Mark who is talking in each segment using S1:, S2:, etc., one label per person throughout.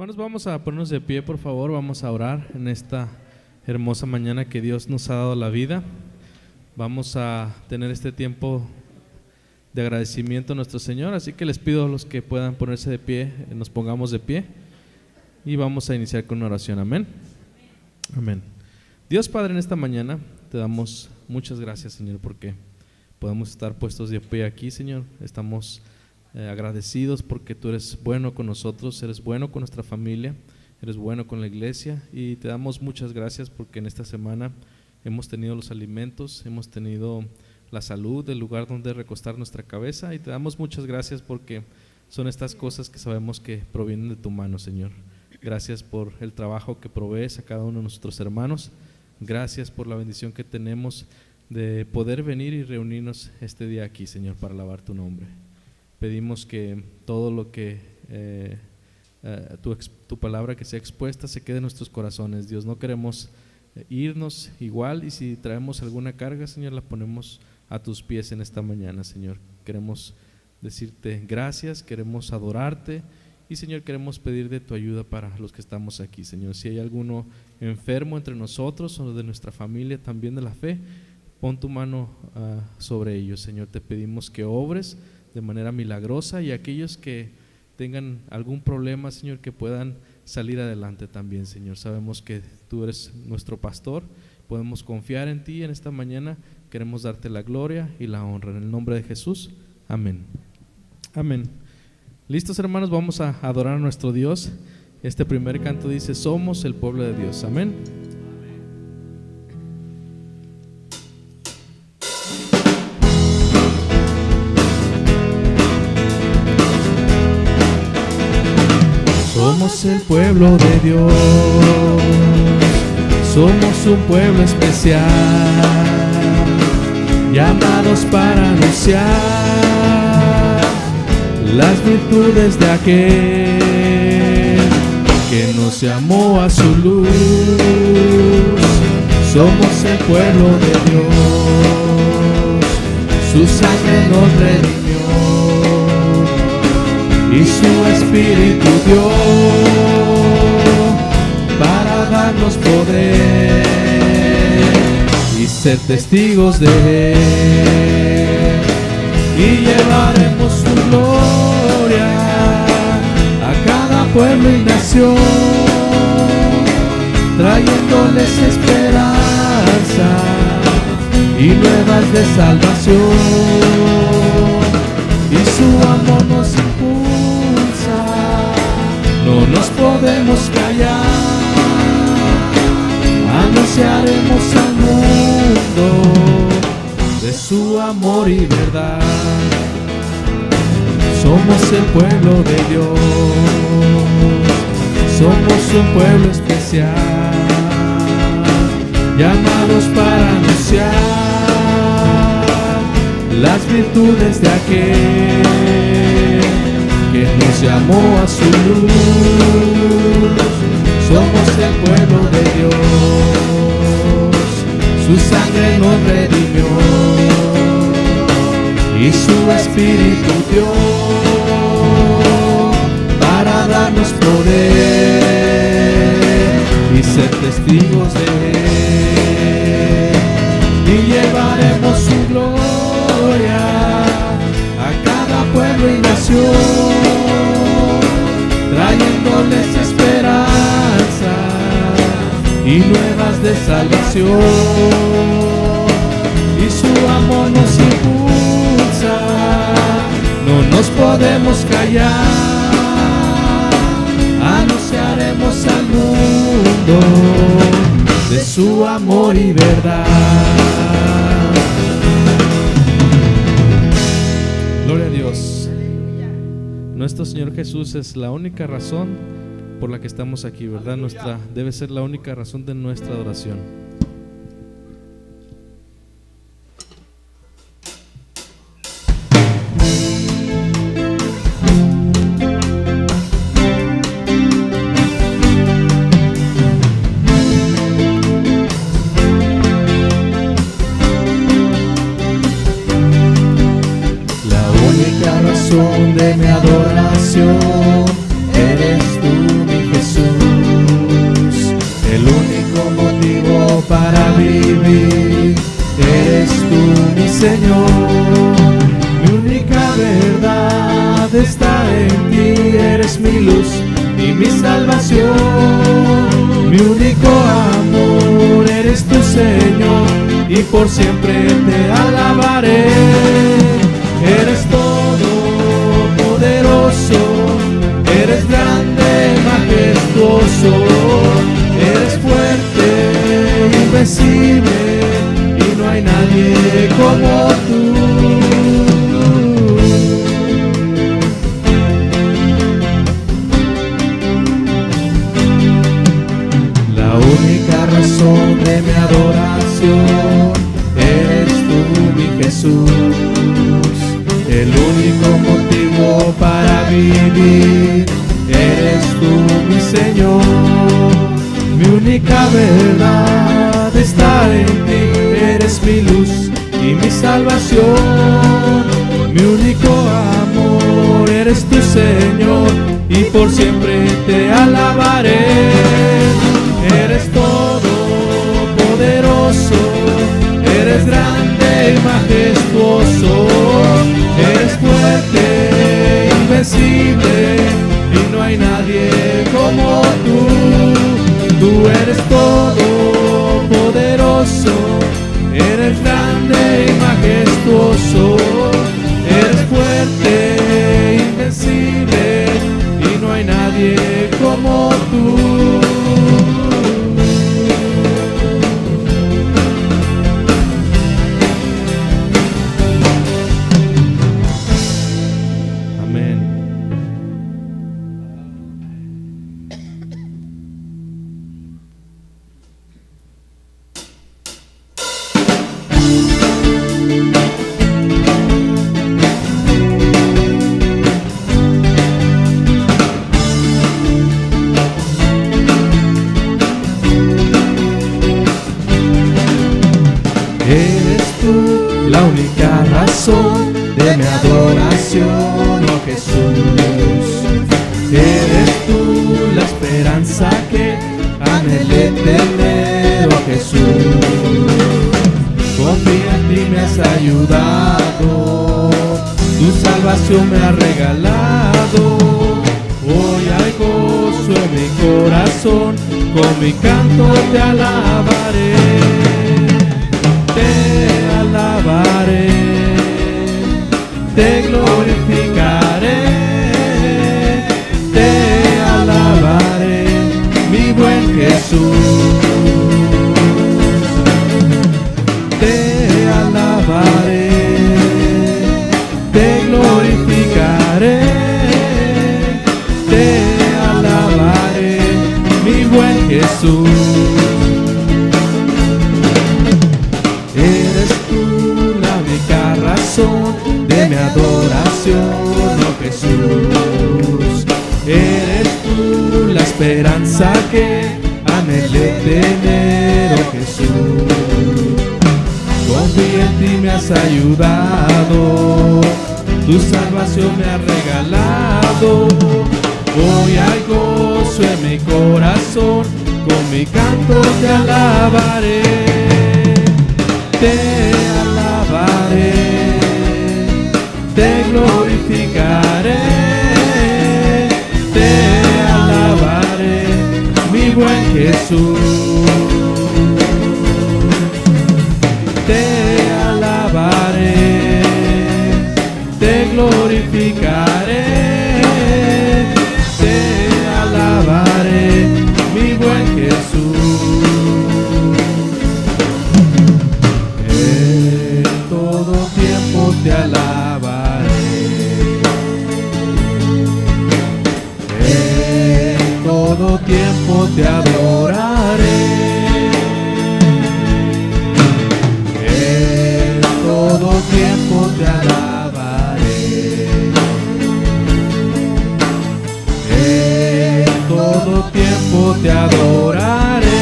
S1: Hermanos, vamos a ponernos de pie, por favor. Vamos a orar en esta hermosa mañana que Dios nos ha dado la vida. Vamos a tener este tiempo de agradecimiento a nuestro Señor, así que les pido a los que puedan ponerse de pie, nos pongamos de pie y vamos a iniciar con una oración. Amén. Amén. Dios Padre, en esta mañana te damos muchas gracias, Señor, porque podemos estar puestos de pie aquí, Señor. Estamos agradecidos porque tú eres bueno con nosotros, eres bueno con nuestra familia, eres bueno con la iglesia, y te damos muchas gracias porque en esta semana hemos tenido los alimentos, hemos tenido la salud, el lugar donde recostar nuestra cabeza, y te damos muchas gracias porque son estas cosas que sabemos que provienen de tu mano, Señor. Gracias por el trabajo que provees a cada uno de nuestros hermanos. Gracias por la bendición que tenemos de poder venir y reunirnos este día aquí, Señor, para alabar tu nombre. Pedimos que todo lo que tu palabra que sea expuesta se quede en nuestros corazones. Dios, no queremos irnos igual, y si traemos alguna carga, Señor, la ponemos a tus pies en esta mañana, Señor. Queremos decirte gracias, queremos adorarte, y Señor, queremos pedir de tu ayuda para los que estamos aquí, Señor. Si hay alguno enfermo entre nosotros o de nuestra familia, también de la fe, pon tu mano sobre ellos, Señor. Te pedimos que obres de manera milagrosa, y aquellos que tengan algún problema, Señor, que puedan salir adelante también, Señor. Sabemos que tú eres nuestro pastor, podemos confiar en ti en esta mañana. Queremos darte la gloria y la honra en el nombre de Jesús. Amén. Amén. ¿Listos, hermanos? Vamos a adorar a nuestro Dios. Este primer canto dice: somos el pueblo de Dios. Amén. Somos el pueblo de Dios, somos un pueblo especial, llamados para anunciar las virtudes de aquel que nos llamó a su luz. Somos el pueblo de Dios, su sangre nos redimió y su Espíritu dio para darnos poder y ser testigos de Él, y llevaremos su gloria a cada pueblo y nación, trayéndoles esperanza y nuevas de salvación, y su amor nos impulsa, no nos podemos callar, anunciaremos al mundo de su amor y verdad. Somos el pueblo de Dios, somos un pueblo especial, llamados para anunciar las virtudes de aquel que nos llamó a su luz. Somos el pueblo de Dios, su sangre nos redimió y su Espíritu dio para darnos poder y ser testigos de Él, y llevaremos su gloria a cada pueblo y nación, trayéndoles esperanza y nuevas de salvación, y su amor nos impulsa, no nos podemos callar, anunciaremos al mundo de su amor y verdad. Gloria a Dios. Nuestro Señor Jesús es la única razón por la que estamos aquí, ¿verdad? Debe ser la única razón de nuestra adoración. De mi adoración eres tú, mi Jesús. para vivir. Eres tú mi Señor, mi única verdad está en ti. Eres mi luz y mi salvación, mi único amor. Eres tu Señor y por siempre te alabaré. Eres todopoderoso, eres grande, majestuoso, eres fuerte, invencible, y no hay nadie como tú. La única razón de mi adoración eres tú, mi Jesús. El único motivo para vivir eres tú, mi Señor. Mi única verdad está en ti. Eres mi luz y mi salvación, mi único amor. Eres tu Señor y por siempre te alabaré. Eres todopoderoso, eres grande y majestuoso, eres fuerte, invencible, y no hay nadie como tú. Tú eres todopoderoso, eres grande y majestuoso, eres fuerte, invencible, y no hay nadie como tú. La única razón de mi adoración, oh Jesús. Eres tú la esperanza que anhelé tener, oh Jesús. Confía en ti, me has ayudado, tu salvación me ha regalado. Hoy hay gozo en mi corazón, con mi canto te alabaré. Te alabaré, te glorificaré, te alabaré, mi buen Jesús. Te alabaré, te glorificaré, te alabaré, mi buen Jesús. De mi adoración, oh Jesús. Eres tú la esperanza que anhelé tener, oh Jesús. Confía en ti, me has ayudado, tu salvación me ha regalado. Hoy hay gozo en mi corazón, con mi canto te alabaré. Te alabaré, te glorificaré, te alabaré, mi buen Jesús. Te alabaré, te glorificaré, te alabaré, mi buen Jesús. En todo tiempo te alabaré, en todo tiempo te adoraré, en todo tiempo te alabaré, en todo tiempo te adoraré.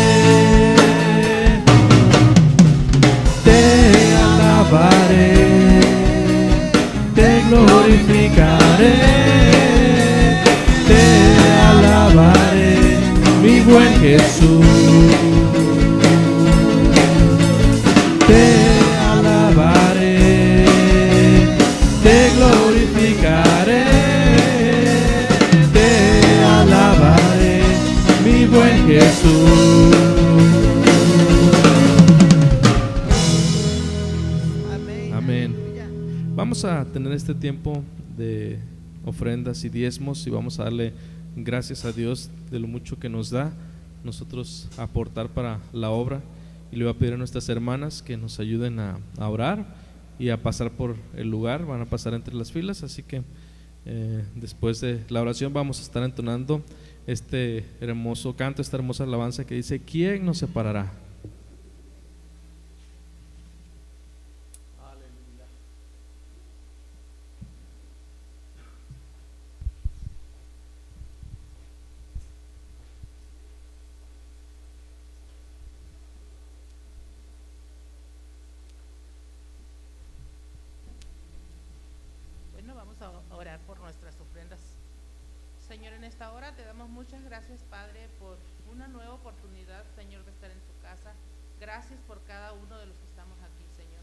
S1: Te glorificaré, te alabaré, mi buen Jesús. Vamos a tener este tiempo de ofrendas y diezmos y vamos a darle gracias a Dios de lo mucho que nos da nosotros aportar para la obra, y le voy a pedir a nuestras hermanas que nos ayuden a orar y a pasar por el lugar. Van a pasar entre las filas, así que después de la oración vamos a estar entonando este hermoso canto, esta hermosa alabanza que dice: ¿quién nos separará?
S2: Vamos a orar por nuestras ofrendas. Señor, en esta hora te damos muchas gracias, Padre, por una nueva oportunidad, Señor, de estar en tu casa. Gracias por cada uno de los que estamos aquí, Señor.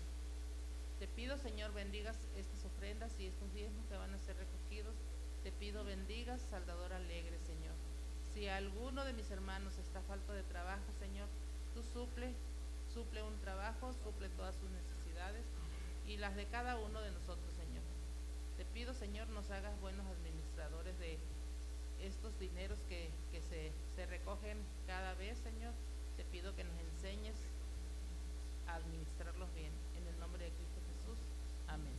S2: Te pido, Señor, bendigas estas ofrendas y estos diezmos que van a ser recogidos. Te pido bendigas Saldador Alegre, Señor. Si alguno de mis hermanos está falto de trabajo, Señor, tú suple un trabajo, suple todas sus necesidades y las de cada uno de nosotros, Señor. Te pido, Señor, nos hagas buenos administradores de estos dineros que se recogen cada vez, Señor. Te pido que nos enseñes a administrarlos bien. En el nombre de Cristo Jesús. Amén.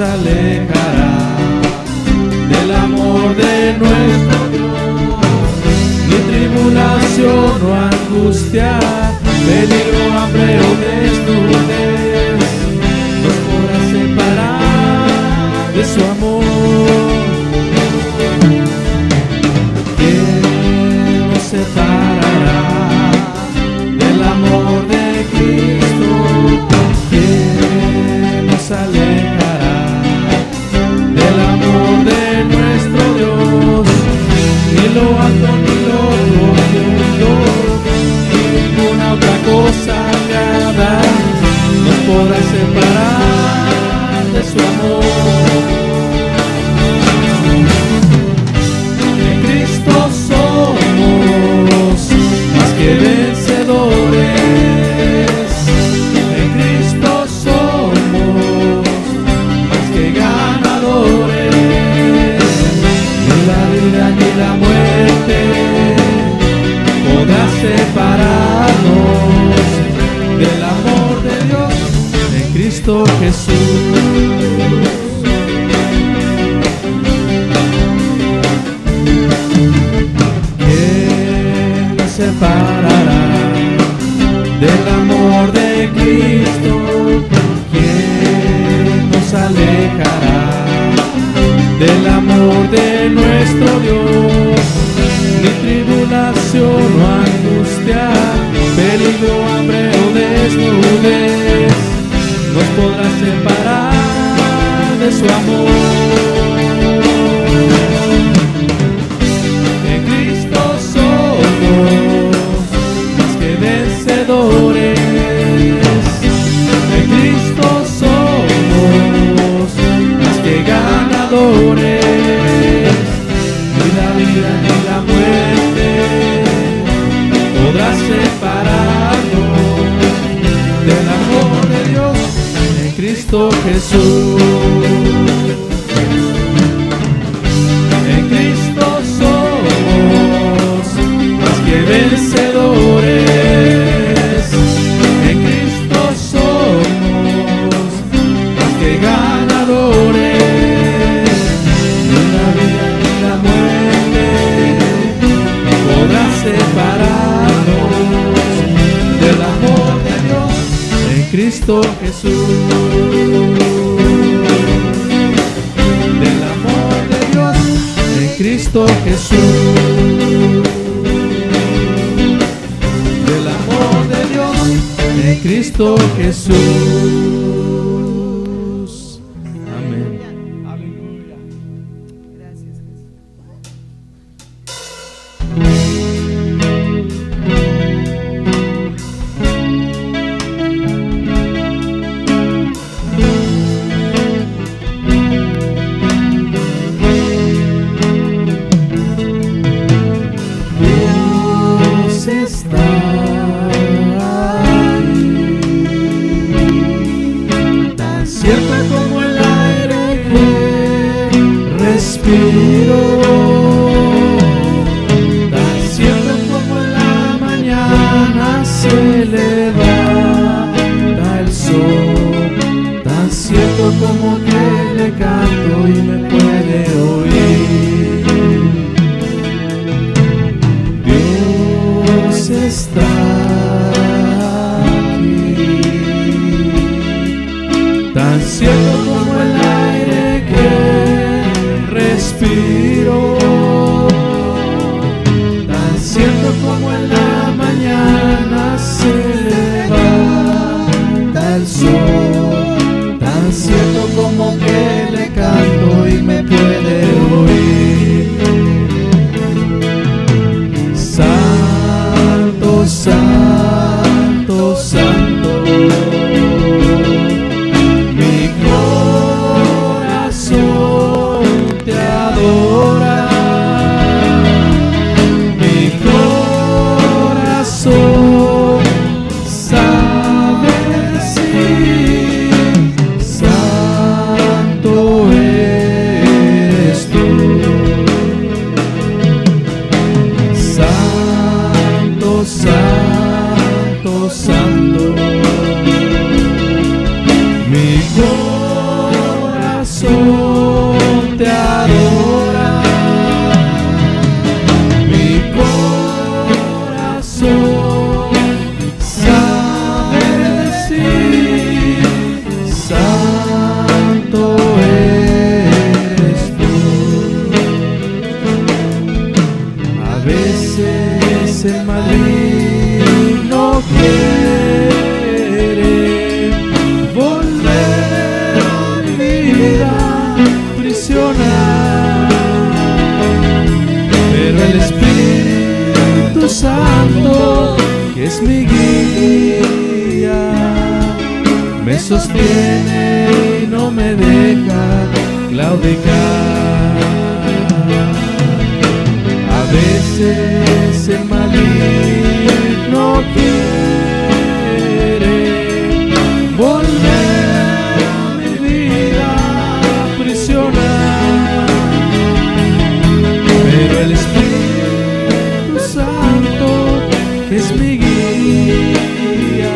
S1: Alejará del amor de nuestro Dios, ni tribulación o angustia, peligro, hambre o desnudez nos podrá separar de su amor. ¿Quién nos separará del amor de Cristo? ¿Quién nos alejará del amor de nuestro Dios? Ni lo alto ni lo profundo, ni ninguna otra cosa nada nos podrá separar de su amor. En Cristo somos más que vencedores. En Cristo somos más que ganadores. Ni la vida ni la muerte podrá separarnos del amor de Dios en Cristo Jesús. ¿Quién nos separará del amor de Cristo? ¿Quién nos alejará del amor de nuestro Dios? Ni tribulación o angustia, peligro, hambre o desnudez nos podrá separar de su amor. En Cristo somos más que vencedores. En Cristo somos más que ganadores. Ni la vida ni la muerte podrá separarnos del amor de Dios en Cristo Jesús. En Cristo somos más que vencedores. En Cristo somos más que ganadores. Ni la vida ni la muerte podrá separarnos del amor de Dios en Cristo Jesús. Del amor de Dios en Cristo Jesús. Del amor de Dios en Cristo Jesús. Amén.
S3: Aleluya. Gracias, Jesús.
S1: Dios está aquí, tan cierto como el aire que respiro, tan cierto como en la mañana se levanta el sol, tan cierto como que le canto y me puede oír. Dios está aquí, tan cierto como el aire que respiro, tan cierto como en la mañana se levanta el sol, tan cierto como que le canto y me puede oír. Santo, santo, santo, mi corazón te adora, mi corazón sabe decir, santo eres tú. Santo, santo, santo, mi corazón te adora, mi corazón sabe decir, santo eres tú. A veces el maligno quiere volver a mi vida prisionar, pero el Espíritu Santo, que es mi guía, me sostiene y no me deja claudicar. A veces el maligno quiere volver a mi vida prisionar, pero el Espíritu Santo, que es mi guía,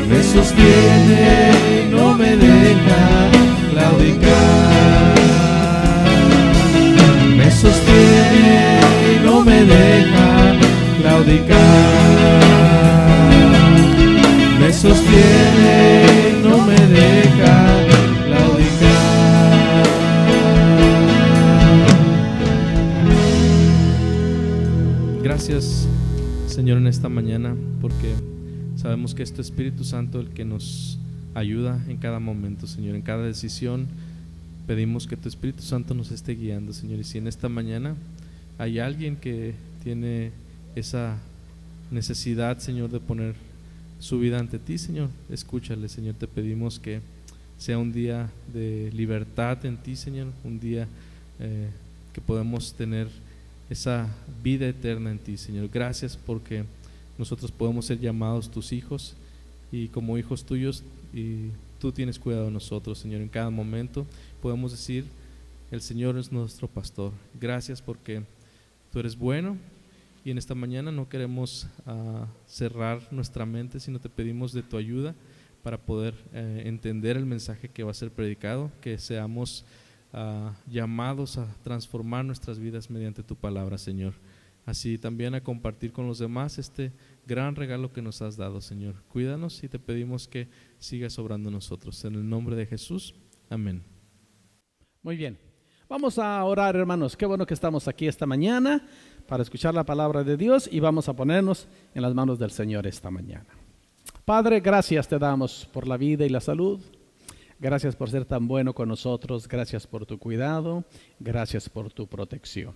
S1: me sostiene y no me deja claudicar. Me sostiene y no me deja claudicar. Me sostiene y no me deja claudicar. Gracias, Señor, en esta mañana, porque sabemos que es tu Espíritu Santo el que nos ayuda en cada momento, Señor, en cada decisión. Pedimos que tu Espíritu Santo nos esté guiando, Señor, y si en esta mañana hay alguien que tiene esa necesidad, Señor, de poner su vida ante ti, Señor, escúchale, Señor. Te pedimos que sea un día de libertad en ti, Señor, un día que podemos tener esa vida eterna en ti, Señor. Gracias porque nosotros podemos ser llamados tus hijos, y como hijos tuyos, y tú tienes cuidado de nosotros, Señor, en cada momento. Podemos decir, el Señor es nuestro pastor. Gracias porque tú eres bueno, y en esta mañana no queremos cerrar nuestra mente, sino te pedimos de tu ayuda para poder entender el mensaje que va a ser predicado, que seamos llamados a transformar nuestras vidas mediante tu palabra, Señor. Así también a compartir con los demás este gran regalo que nos has dado, Señor. Cuídanos y te pedimos que sigas obrando en nosotros. En el nombre de Jesús, amén.
S3: Muy bien, vamos a orar, hermanos. Qué bueno que estamos aquí esta mañana para escuchar la palabra de Dios, y vamos a ponernos en las manos del Señor esta mañana. Padre, gracias te damos por la vida y la salud. Gracias por ser tan bueno con nosotros. Gracias por tu cuidado. Gracias por tu protección.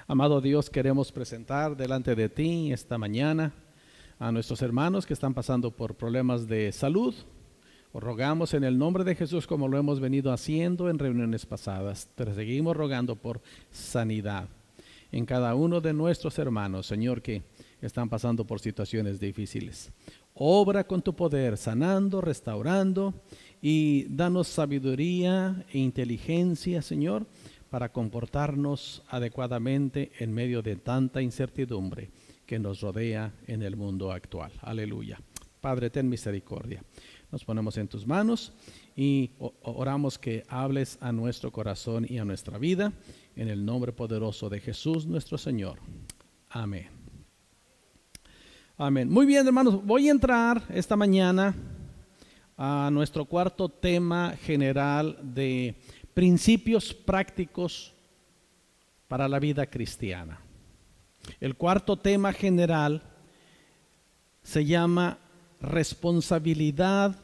S3: Amado Dios, queremos presentar delante de ti esta mañana a nuestros hermanos que están pasando por problemas de salud. Os rogamos en el nombre de Jesús, como lo hemos venido haciendo en reuniones pasadas. Te seguimos rogando por sanidad en cada uno de nuestros hermanos, Señor, que están pasando por situaciones difíciles. Obra con tu poder, sanando, restaurando, y danos sabiduría e inteligencia, Señor, para comportarnos adecuadamente en medio de tanta incertidumbre que nos rodea en el mundo actual. Aleluya. Padre, ten misericordia. Nos ponemos en tus manos y oramos que hables a nuestro corazón y a nuestra vida, en el nombre poderoso de Jesús nuestro Señor. Amén. Amén. Muy bien, hermanos, voy a entrar esta mañana a nuestro cuarto tema general de principios prácticos para la vida cristiana. El cuarto tema general se llama responsabilidad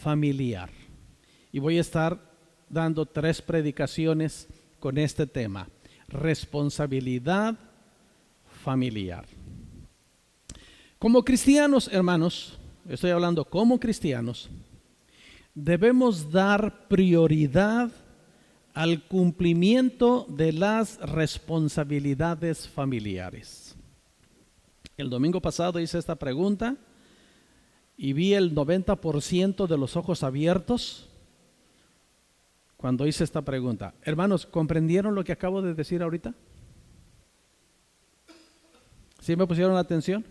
S3: familiar. Y voy a estar dando 3 predicaciones con este tema, responsabilidad familiar. Como cristianos, hermanos, estoy hablando como cristianos, debemos dar prioridad al cumplimiento de las responsabilidades familiares. El domingo pasado hice esta pregunta y vi el 90% de los ojos abiertos cuando hice esta pregunta. Hermanos, ¿comprendieron lo que acabo de decir ahorita? ¿Sí me pusieron atención?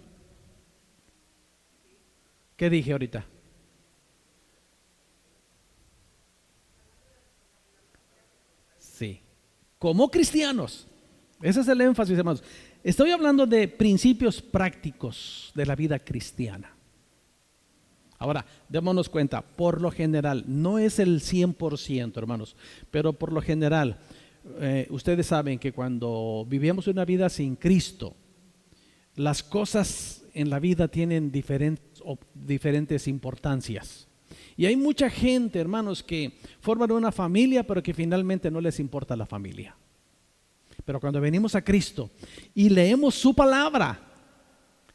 S3: ¿Qué dije ahorita? Sí. Como cristianos, ese es el énfasis, hermanos. Estoy hablando de principios prácticos de la vida cristiana. Ahora, démonos cuenta, por lo general, no es el 100%, hermanos, pero por lo general, ustedes saben que cuando vivimos una vida sin Cristo, las cosas en la vida tienen diferentes importancias. Y hay mucha gente, hermanos, que forman una familia, pero que finalmente no les importa la familia. Pero cuando venimos a Cristo y leemos su palabra,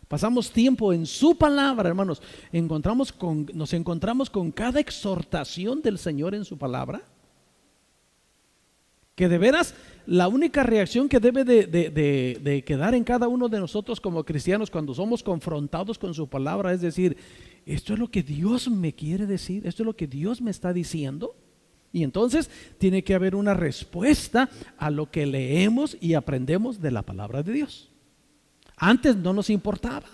S3: pasamos tiempo en su palabra, hermanos, nos encontramos con cada exhortación del Señor en su palabra, que de veras la única reacción que debe de quedar en cada uno de nosotros como cristianos cuando somos confrontados con su palabra es decir, esto es lo que Dios me quiere decir, esto es lo que Dios me está diciendo. Y entonces tiene que haber una respuesta a lo que leemos y aprendemos de la palabra de Dios. Antes no nos importaba.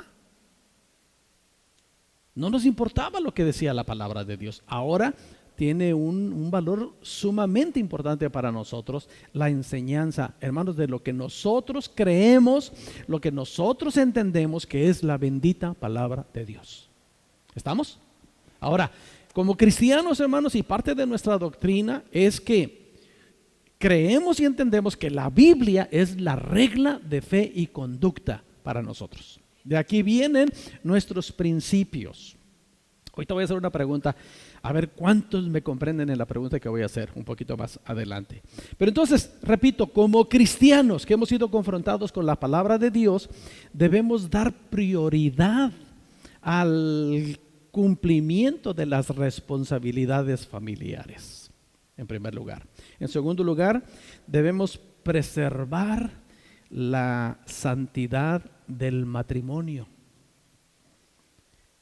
S3: No nos importaba lo que decía la palabra de Dios. Ahora tiene un valor sumamente importante para nosotros, la enseñanza, hermanos, de lo que nosotros creemos, lo que nosotros entendemos que es la bendita palabra de Dios. ¿Estamos? Ahora, como cristianos, hermanos, y parte de nuestra doctrina es que creemos y entendemos que la Biblia es la regla de fe y conducta para nosotros. De aquí vienen nuestros principios. Ahorita voy a hacer una pregunta, a ver cuántos me comprenden en la pregunta que voy a hacer un poquito más adelante. Pero entonces, repito, como cristianos que hemos sido confrontados con la palabra de Dios, debemos dar prioridad al cumplimiento de las responsabilidades familiares, en primer lugar. En segundo lugar, debemos preservar la santidad del matrimonio.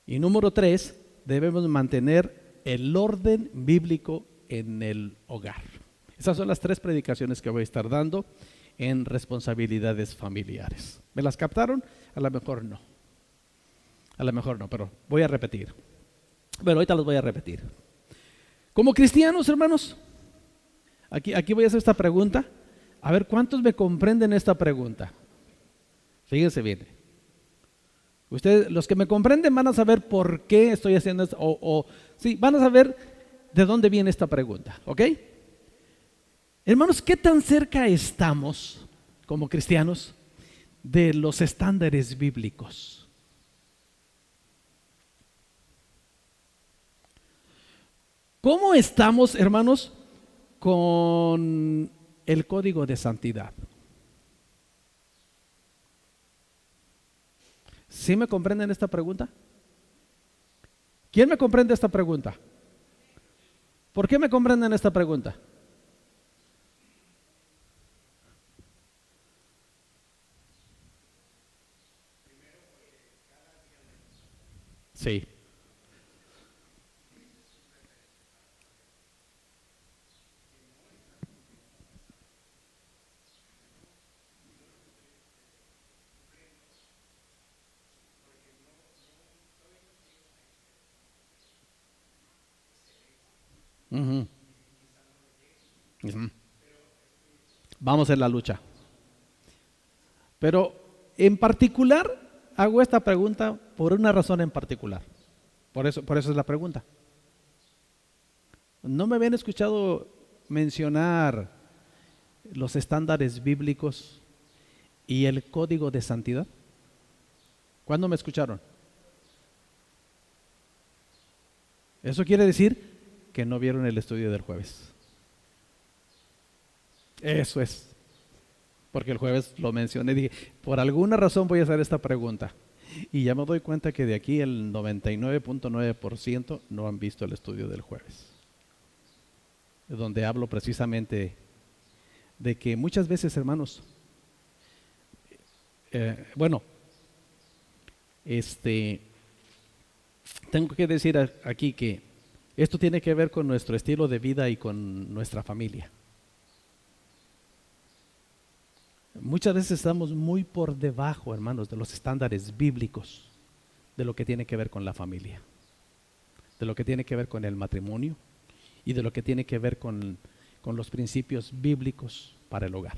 S3: Y número 3, debemos mantener el orden bíblico en el hogar. Esas son las 3 predicaciones que voy a estar dando en responsabilidades familiares. ¿Me las captaron? A lo mejor no. A lo mejor no, pero voy a repetir. Bueno, ahorita los voy a repetir. Como cristianos, hermanos, aquí voy a hacer esta pregunta. A ver, ¿cuántos me comprenden esta pregunta? Fíjense bien. Ustedes, los que me comprenden, van a saber por qué estoy haciendo esto, sí, van a saber de dónde viene esta pregunta, ¿ok? Hermanos, ¿qué tan cerca estamos como cristianos de los estándares bíblicos? ¿Cómo estamos, hermanos, con el código de santidad? ¿Sí me comprenden esta pregunta? ¿Quién me comprende esta pregunta? ¿Por qué me comprenden esta pregunta? Sí. Ujú. Ujú. Vamos en la lucha. Pero en particular hago esta pregunta por una razón en particular. Por eso es la pregunta. ¿No me habían escuchado mencionar los estándares bíblicos y el código de santidad? ¿Cuándo me escucharon? Eso quiere decir que no vieron el estudio del jueves. Eso es. Porque el jueves lo mencioné y dije, por alguna razón voy a hacer esta pregunta. Y ya me doy cuenta que de aquí el 99.9% no han visto el estudio del jueves. Donde hablo precisamente de que muchas veces, hermanos, tengo que decir aquí que esto tiene que ver con nuestro estilo de vida y con nuestra familia. Muchas veces estamos muy por debajo, hermanos, de los estándares bíblicos de lo que tiene que ver con la familia, de lo que tiene que ver con el matrimonio y de lo que tiene que ver con los principios bíblicos para el hogar.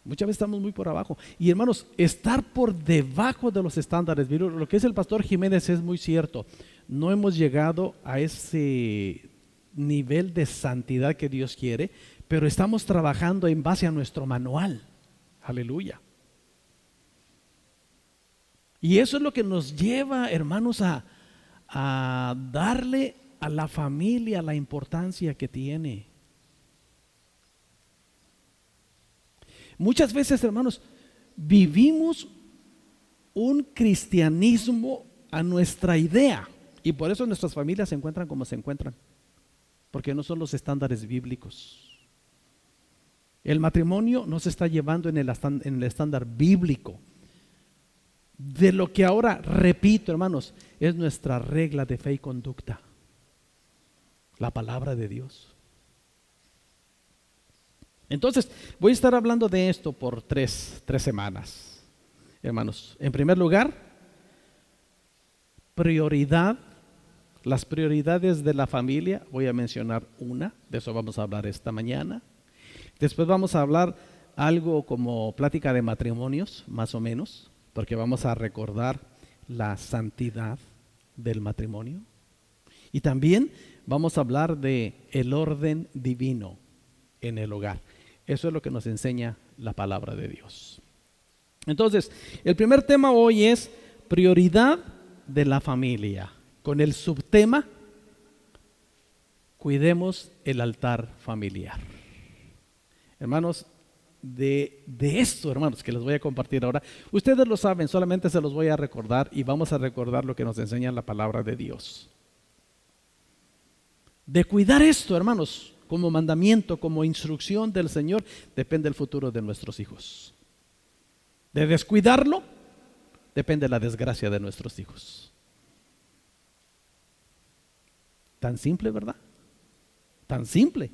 S3: Muchas veces estamos muy por abajo. Y hermanos, estar por debajo de los estándares bíblicos, lo que es el pastor Jiménez es muy cierto. No hemos llegado a ese nivel de santidad que Dios quiere, pero estamos trabajando en base a nuestro manual. Aleluya. Y eso es lo que nos lleva, hermanos, a darle a la familia la importancia que tiene. Muchas veces, hermanos, vivimos un cristianismo a nuestra idea y por eso nuestras familias se encuentran como se encuentran, porque no son los estándares bíblicos. El matrimonio no se está llevando en el estándar bíblico de lo que ahora, repito, hermanos, es nuestra regla de fe y conducta, la palabra de Dios. Entonces, voy a estar hablando de esto por tres semanas, hermanos. En primer lugar, las prioridades de la familia. Voy a mencionar una, de eso vamos a hablar esta mañana. Después vamos a hablar algo como plática de matrimonios, más o menos, porque vamos a recordar la santidad del matrimonio. Y también vamos a hablar de el orden divino en el hogar. Eso es lo que nos enseña la palabra de Dios. Entonces, el primer tema hoy es prioridad de la familia, con el subtema, cuidemos el altar familiar. Hermanos, de esto, hermanos, que les voy a compartir ahora, ustedes lo saben, solamente se los voy a recordar y vamos a recordar lo que nos enseña la palabra de Dios. De cuidar esto, hermanos, como mandamiento, como instrucción del Señor, depende el futuro de nuestros hijos. De descuidarlo, depende la desgracia de nuestros hijos. Tan simple, ¿verdad? Tan simple.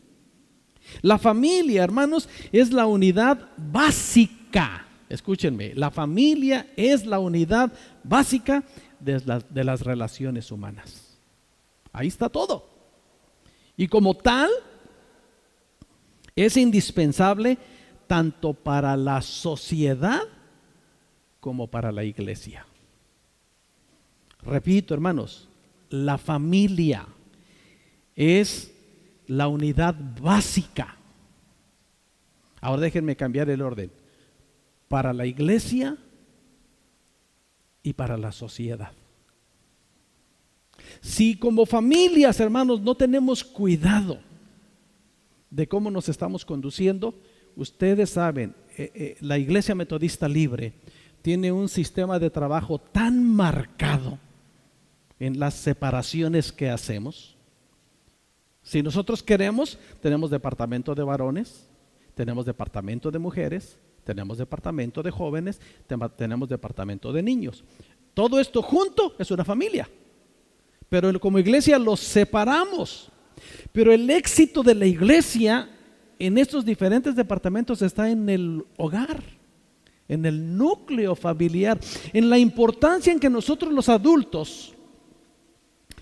S3: La familia, hermanos, es la unidad básica. Escúchenme, la familia es la unidad básica de las relaciones humanas. Ahí está todo. Y como tal, es indispensable tanto para la sociedad como para la iglesia. Repito, hermanos, la familia es la unidad básica. Ahora déjenme cambiar el orden. Para la iglesia y para la sociedad. Si como familias, hermanos, no tenemos cuidado de cómo nos estamos conduciendo, ustedes saben, la Iglesia Metodista Libre tiene un sistema de trabajo tan marcado en las separaciones que hacemos. Si nosotros queremos, tenemos departamento de varones, tenemos departamento de mujeres, tenemos departamento de jóvenes, tenemos departamento de niños. Todo esto junto es una familia, pero como iglesia los separamos. Pero el éxito de la iglesia en estos diferentes departamentos está en el hogar, en el núcleo familiar, en la importancia en que nosotros los adultos,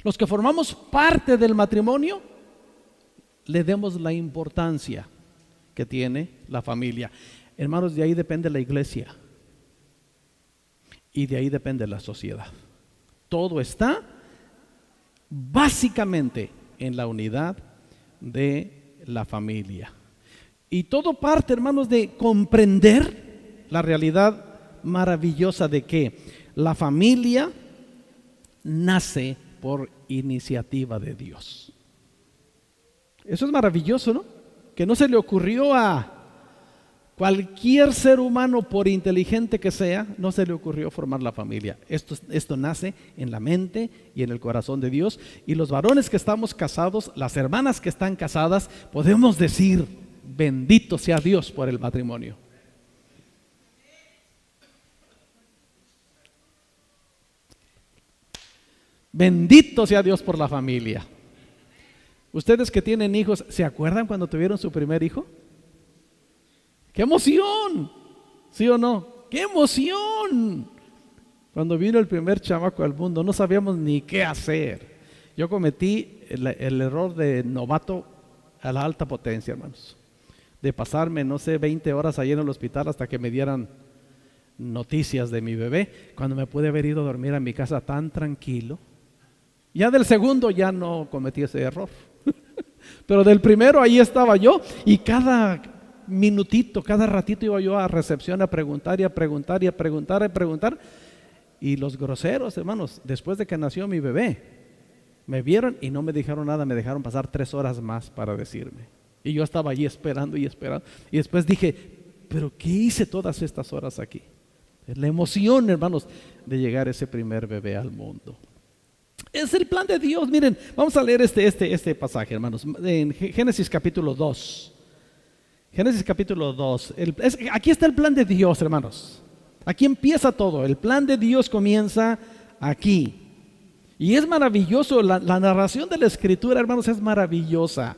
S3: los que formamos parte del matrimonio, le demos la importancia que tiene la familia. Hermanos, de ahí depende la iglesia y de ahí depende la sociedad. Todo está básicamente en la unidad de la familia. Y todo parte, hermanos, de comprender la realidad maravillosa de que la familia nace por iniciativa de Dios. Eso es maravilloso, ¿no? Que no se le ocurrió a cualquier ser humano, por inteligente que sea, no se le ocurrió formar la familia. Esto nace en la mente y en el corazón de Dios. Y los varones que estamos casados, las hermanas que están casadas, podemos decir, bendito sea Dios por el matrimonio. Bendito sea Dios por la familia. Ustedes que tienen hijos, ¿se acuerdan cuando tuvieron su primer hijo? ¡Qué emoción! ¿Sí o no? ¡Qué emoción! Cuando vino el primer chamaco al mundo, no sabíamos ni qué hacer. Yo cometí el error de novato a la alta potencia, hermanos. De pasarme, 20 horas allí en el hospital hasta que me dieran noticias de mi bebé, cuando me pude haber ido a dormir a mi casa tan tranquilo. Ya del segundo ya no cometí ese error. Pero del primero ahí estaba yo y cada minutito, cada ratito iba yo a recepción a preguntar y a preguntar y a preguntar y a preguntar. Y los groseros, hermanos, después de que nació mi bebé, me vieron y no me dijeron nada, me dejaron pasar 3 horas más para decirme. Y yo estaba allí esperando y esperando. Y después dije, ¿pero qué hice todas estas horas aquí? Es la emoción, hermanos, de llegar ese primer bebé al mundo. Es el plan de Dios. Miren, vamos a leer este pasaje, hermanos, en Génesis capítulo 2. Génesis capítulo 2. Aquí está el plan de Dios, hermanos. Aquí empieza todo. El plan de Dios comienza aquí. Y es maravilloso. La narración de la Escritura, hermanos, es maravillosa.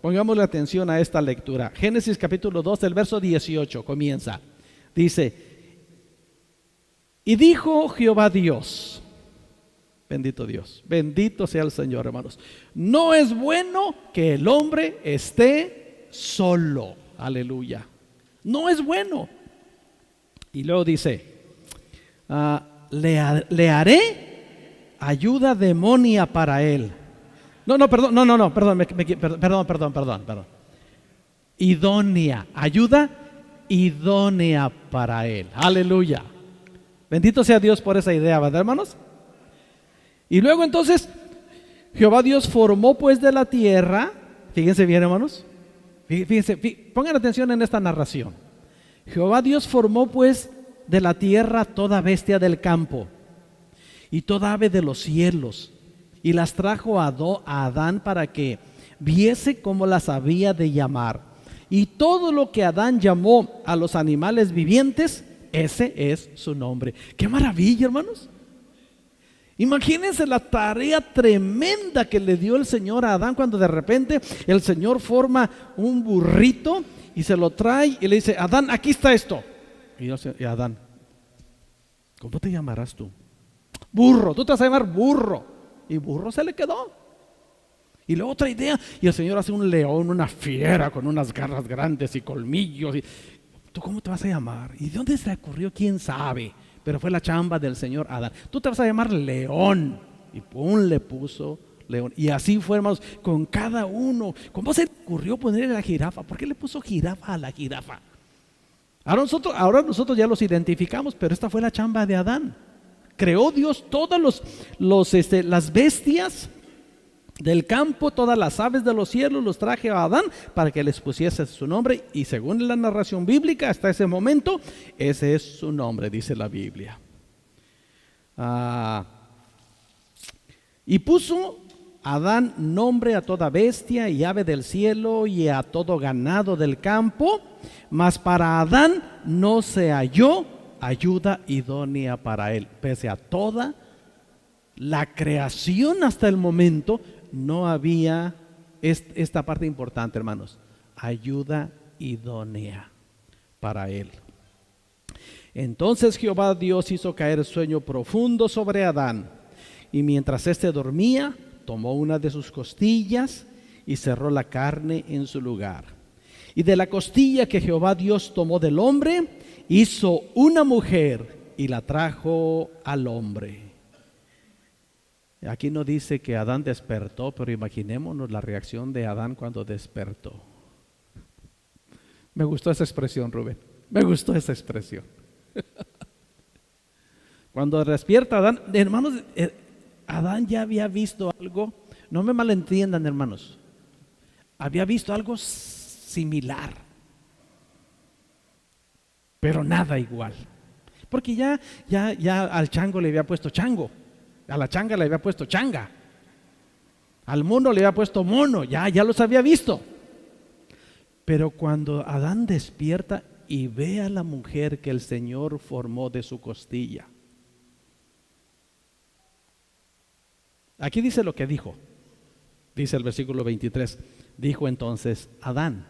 S3: Pongámosle atención a esta lectura. Génesis capítulo 2, del verso 18 comienza. Dice, y dijo Jehová Dios, bendito Dios, bendito sea el Señor, hermanos, no es bueno que el hombre esté solo. Aleluya. No es bueno. Y luego dice, le haré ayuda demonia para él. Perdón. Idónea, ayuda idónea para él. Aleluya. Bendito sea Dios por esa idea, ¿verdad, hermanos? Y luego entonces, Jehová Dios formó pues de la tierra, fíjense bien, hermanos, fíjense, pongan atención en esta narración. Jehová Dios formó pues de la tierra toda bestia del campo y toda ave de los cielos, y las trajo a Adán para que viese cómo las había de llamar. Y todo lo que Adán llamó a los animales vivientes, ese es su nombre. ¡Qué maravilla, hermanos! Imagínense la tarea tremenda que le dio el Señor a Adán cuando de repente el Señor forma un burrito y se lo trae y le dice, Adán, aquí está esto. Y Adán, ¿cómo te llamarás tú? Burro, tú te vas a llamar burro. Y burro se le quedó. Y luego otra idea, y el Señor hace un león, una fiera con unas garras grandes y colmillos. ¿Tú cómo te vas a llamar? ¿Y de dónde se le ocurrió? ¿Quién sabe? Pero fue la chamba del Señor Adán. Tú te vas a llamar León. Y pum, le puso León. Y así fue, hermanos, con cada uno. ¿Cómo se le ocurrió ponerle la jirafa? ¿Por qué le puso jirafa a la jirafa? Ahora nosotros ya los identificamos, pero esta fue la chamba de Adán. Creó Dios todas las bestias del campo, todas las aves de los cielos, los traje a Adán para que les pusiese su nombre, y según la narración bíblica hasta ese momento, ese es su nombre, dice la Biblia. Y puso Adán nombre a toda bestia y ave del cielo y a todo ganado del campo, mas para Adán no se halló ayuda idónea para él. Pese a toda la creación hasta el momento, no había esta parte importante, hermanos: ayuda idónea para él. Entonces Jehová Dios hizo caer sueño profundo sobre Adán, y mientras éste dormía, tomó una de sus costillas y cerró la carne en su lugar. Y de la costilla que Jehová Dios tomó del hombre, hizo una mujer y la trajo al hombre. Aquí no dice que Adán despertó, pero imaginémonos la reacción de Adán cuando despertó. Me gustó esa expresión, Rubén. Me gustó esa expresión. Cuando despierta Adán, hermanos, Adán ya había visto algo, no me malentiendan, hermanos, había visto algo similar, pero nada igual, porque ya al chango le había puesto chango, a la changa le había puesto changa, al mono le había puesto mono, ya los había visto. Pero cuando Adán despierta y ve a la mujer que el Señor formó de su costilla, aquí dice lo que dijo. Dice el versículo 23, dijo entonces Adán,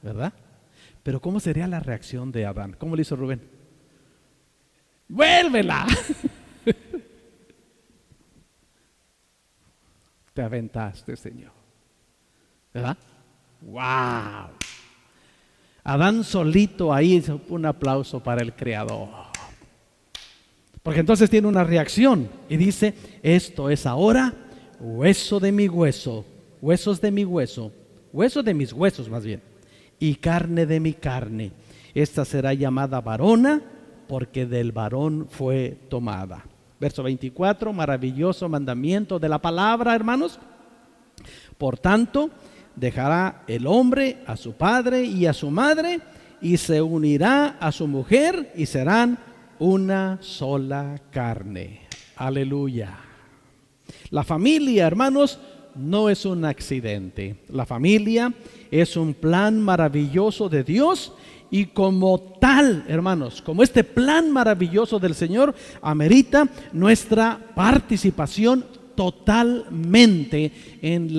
S3: ¿verdad? Pero ¿cómo sería la reacción de Adán? ¿Cómo le hizo Rubén? ¡Vuélvela! Te aventaste, Señor, ¿verdad? ¡Wow! Adán solito ahí, un aplauso para el Creador. Porque entonces tiene una reacción y dice: esto es ahora hueso de mi hueso, huesos de mi hueso, hueso de mis huesos más bien, y carne de mi carne. Esta será llamada varona, porque del varón fue tomada. Verso 24, maravilloso mandamiento de la palabra, hermanos. Por tanto, dejará el hombre a su padre y a su madre, y se unirá a su mujer, y serán una sola carne. Aleluya. La familia, hermanos, no es un accidente. La familia es un plan maravilloso de Dios, y como tal, hermanos, como este plan maravilloso del Señor, amerita nuestra participación totalmente en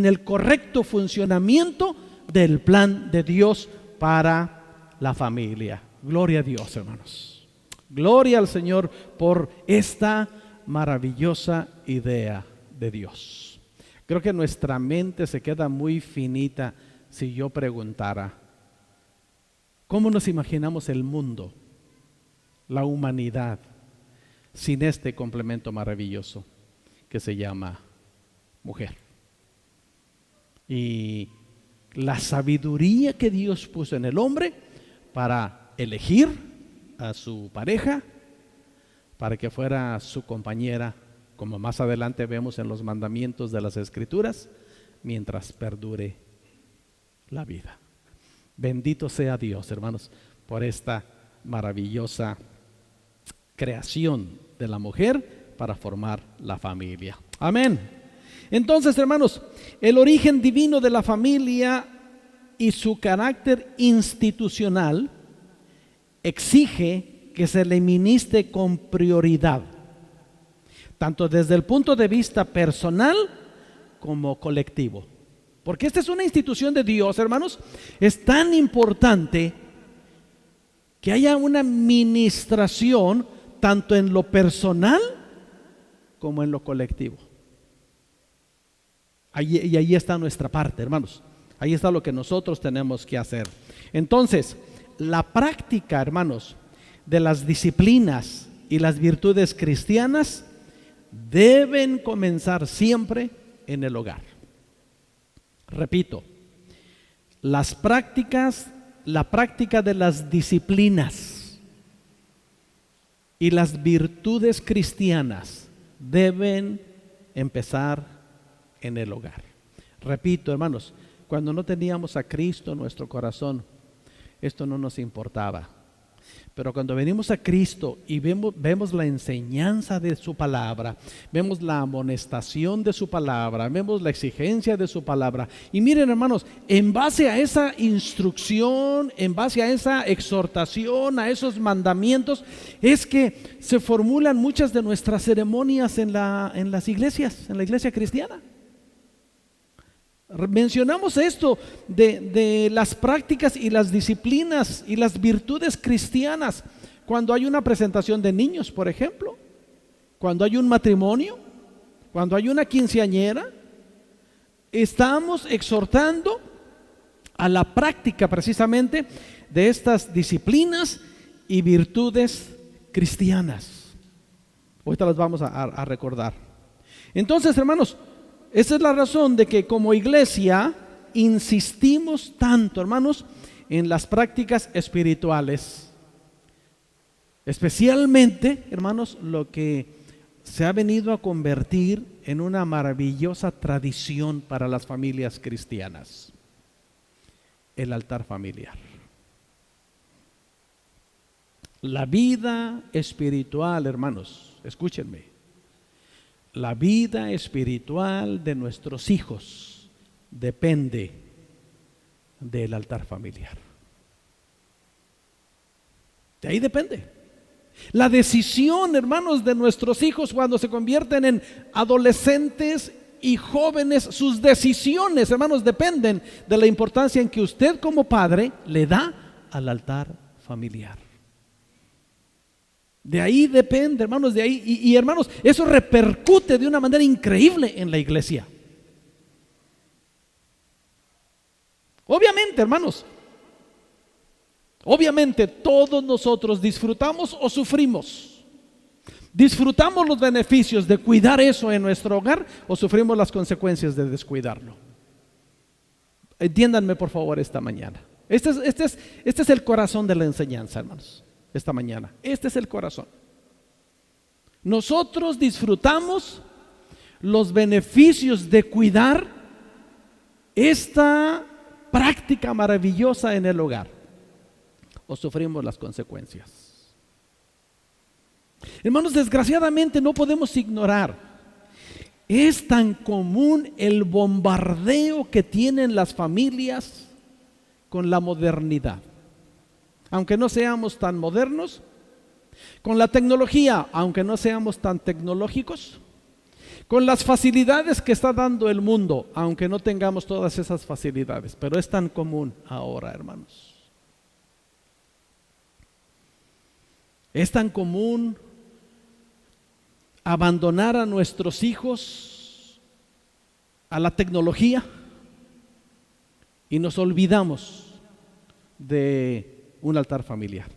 S3: el correcto funcionamiento del plan de Dios para la familia. Gloria a Dios, hermanos. Gloria al Señor por esta maravillosa idea de Dios. Creo que nuestra mente se queda muy finita si yo preguntara: ¿cómo nos imaginamos el mundo, la humanidad, sin este complemento maravilloso que se llama mujer? Y la sabiduría que Dios puso en el hombre para elegir a su pareja, para que fuera su compañera, como más adelante vemos en los mandamientos de las Escrituras, mientras perdure la vida. Bendito sea Dios, hermanos, por esta maravillosa creación de la mujer para formar la familia. Amén. Entonces, hermanos, el origen divino de la familia y su carácter institucional exige que se le ministre con prioridad, tanto desde el punto de vista personal como colectivo. Porque esta es una institución de Dios, hermanos. Es tan importante que haya una ministración tanto en lo personal como en lo colectivo. Y ahí está nuestra parte, hermanos. Ahí está lo que nosotros tenemos que hacer. Entonces, la práctica, hermanos, de las disciplinas y las virtudes cristianas deben comenzar siempre en el hogar. Repito, la práctica de las disciplinas y las virtudes cristianas deben empezar en el hogar. Repito, hermanos, cuando no teníamos a Cristo en nuestro corazón, esto no nos importaba. Pero cuando venimos a Cristo y vemos la enseñanza de su palabra, vemos la amonestación de su palabra, vemos la exigencia de su palabra. Y miren, hermanos, en base a esa instrucción, en base a esa exhortación, a esos mandamientos, es que se formulan muchas de nuestras ceremonias en las iglesias, en la iglesia cristiana. Mencionamos esto de las prácticas y las disciplinas y las virtudes cristianas cuando hay una presentación de niños, por ejemplo, cuando hay un matrimonio, cuando hay una quinceañera. Estamos exhortando a la práctica precisamente de estas disciplinas y virtudes cristianas. Ahorita las vamos a recordar. Entonces, hermanos, esa es la razón de que como iglesia insistimos tanto, hermanos, en las prácticas espirituales. Especialmente, hermanos, lo que se ha venido a convertir en una maravillosa tradición para las familias cristianas: el altar familiar. La vida espiritual, hermanos, escúchenme. La vida espiritual de nuestros hijos depende del altar familiar. De ahí depende. La decisión, hermanos, de nuestros hijos cuando se convierten en adolescentes y jóvenes, sus decisiones, hermanos, dependen de la importancia en que usted como padre le da al altar familiar. De ahí depende, hermanos, de ahí. Y hermanos, eso repercute de una manera increíble en la iglesia. Obviamente, hermanos, obviamente todos nosotros disfrutamos o sufrimos. Disfrutamos los beneficios de cuidar eso en nuestro hogar o sufrimos las consecuencias de descuidarlo. Entiéndanme por favor esta mañana. Este es el corazón de la enseñanza, hermanos. Esta mañana, este es el corazón. Nosotros disfrutamos los beneficios de cuidar esta práctica maravillosa en el hogar, o sufrimos las consecuencias. Hermanos, desgraciadamente no podemos ignorar, es tan común el bombardeo que tienen las familias con la modernidad. Aunque no seamos tan modernos, con la tecnología, aunque no seamos tan tecnológicos, con las facilidades que está dando el mundo, aunque no tengamos todas esas facilidades, pero es tan común ahora, hermanos. Es tan común abandonar a nuestros hijos a la tecnología y nos olvidamos de un altar familiar.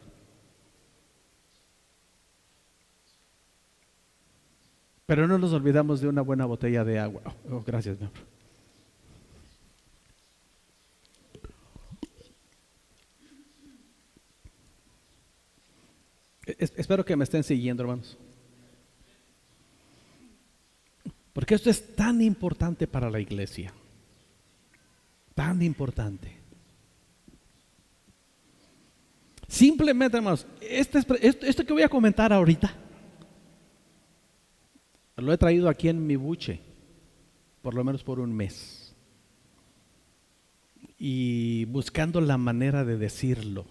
S3: Pero no nos olvidamos de una buena botella de agua. Oh, gracias, mi amor. Espero que me estén siguiendo, hermanos. Porque esto es tan importante para la iglesia. Tan importante. Simplemente, hermanos, esto que voy a comentar ahorita, lo he traído aquí en mi buche, por lo menos por un mes. Y buscando la manera de decirlo.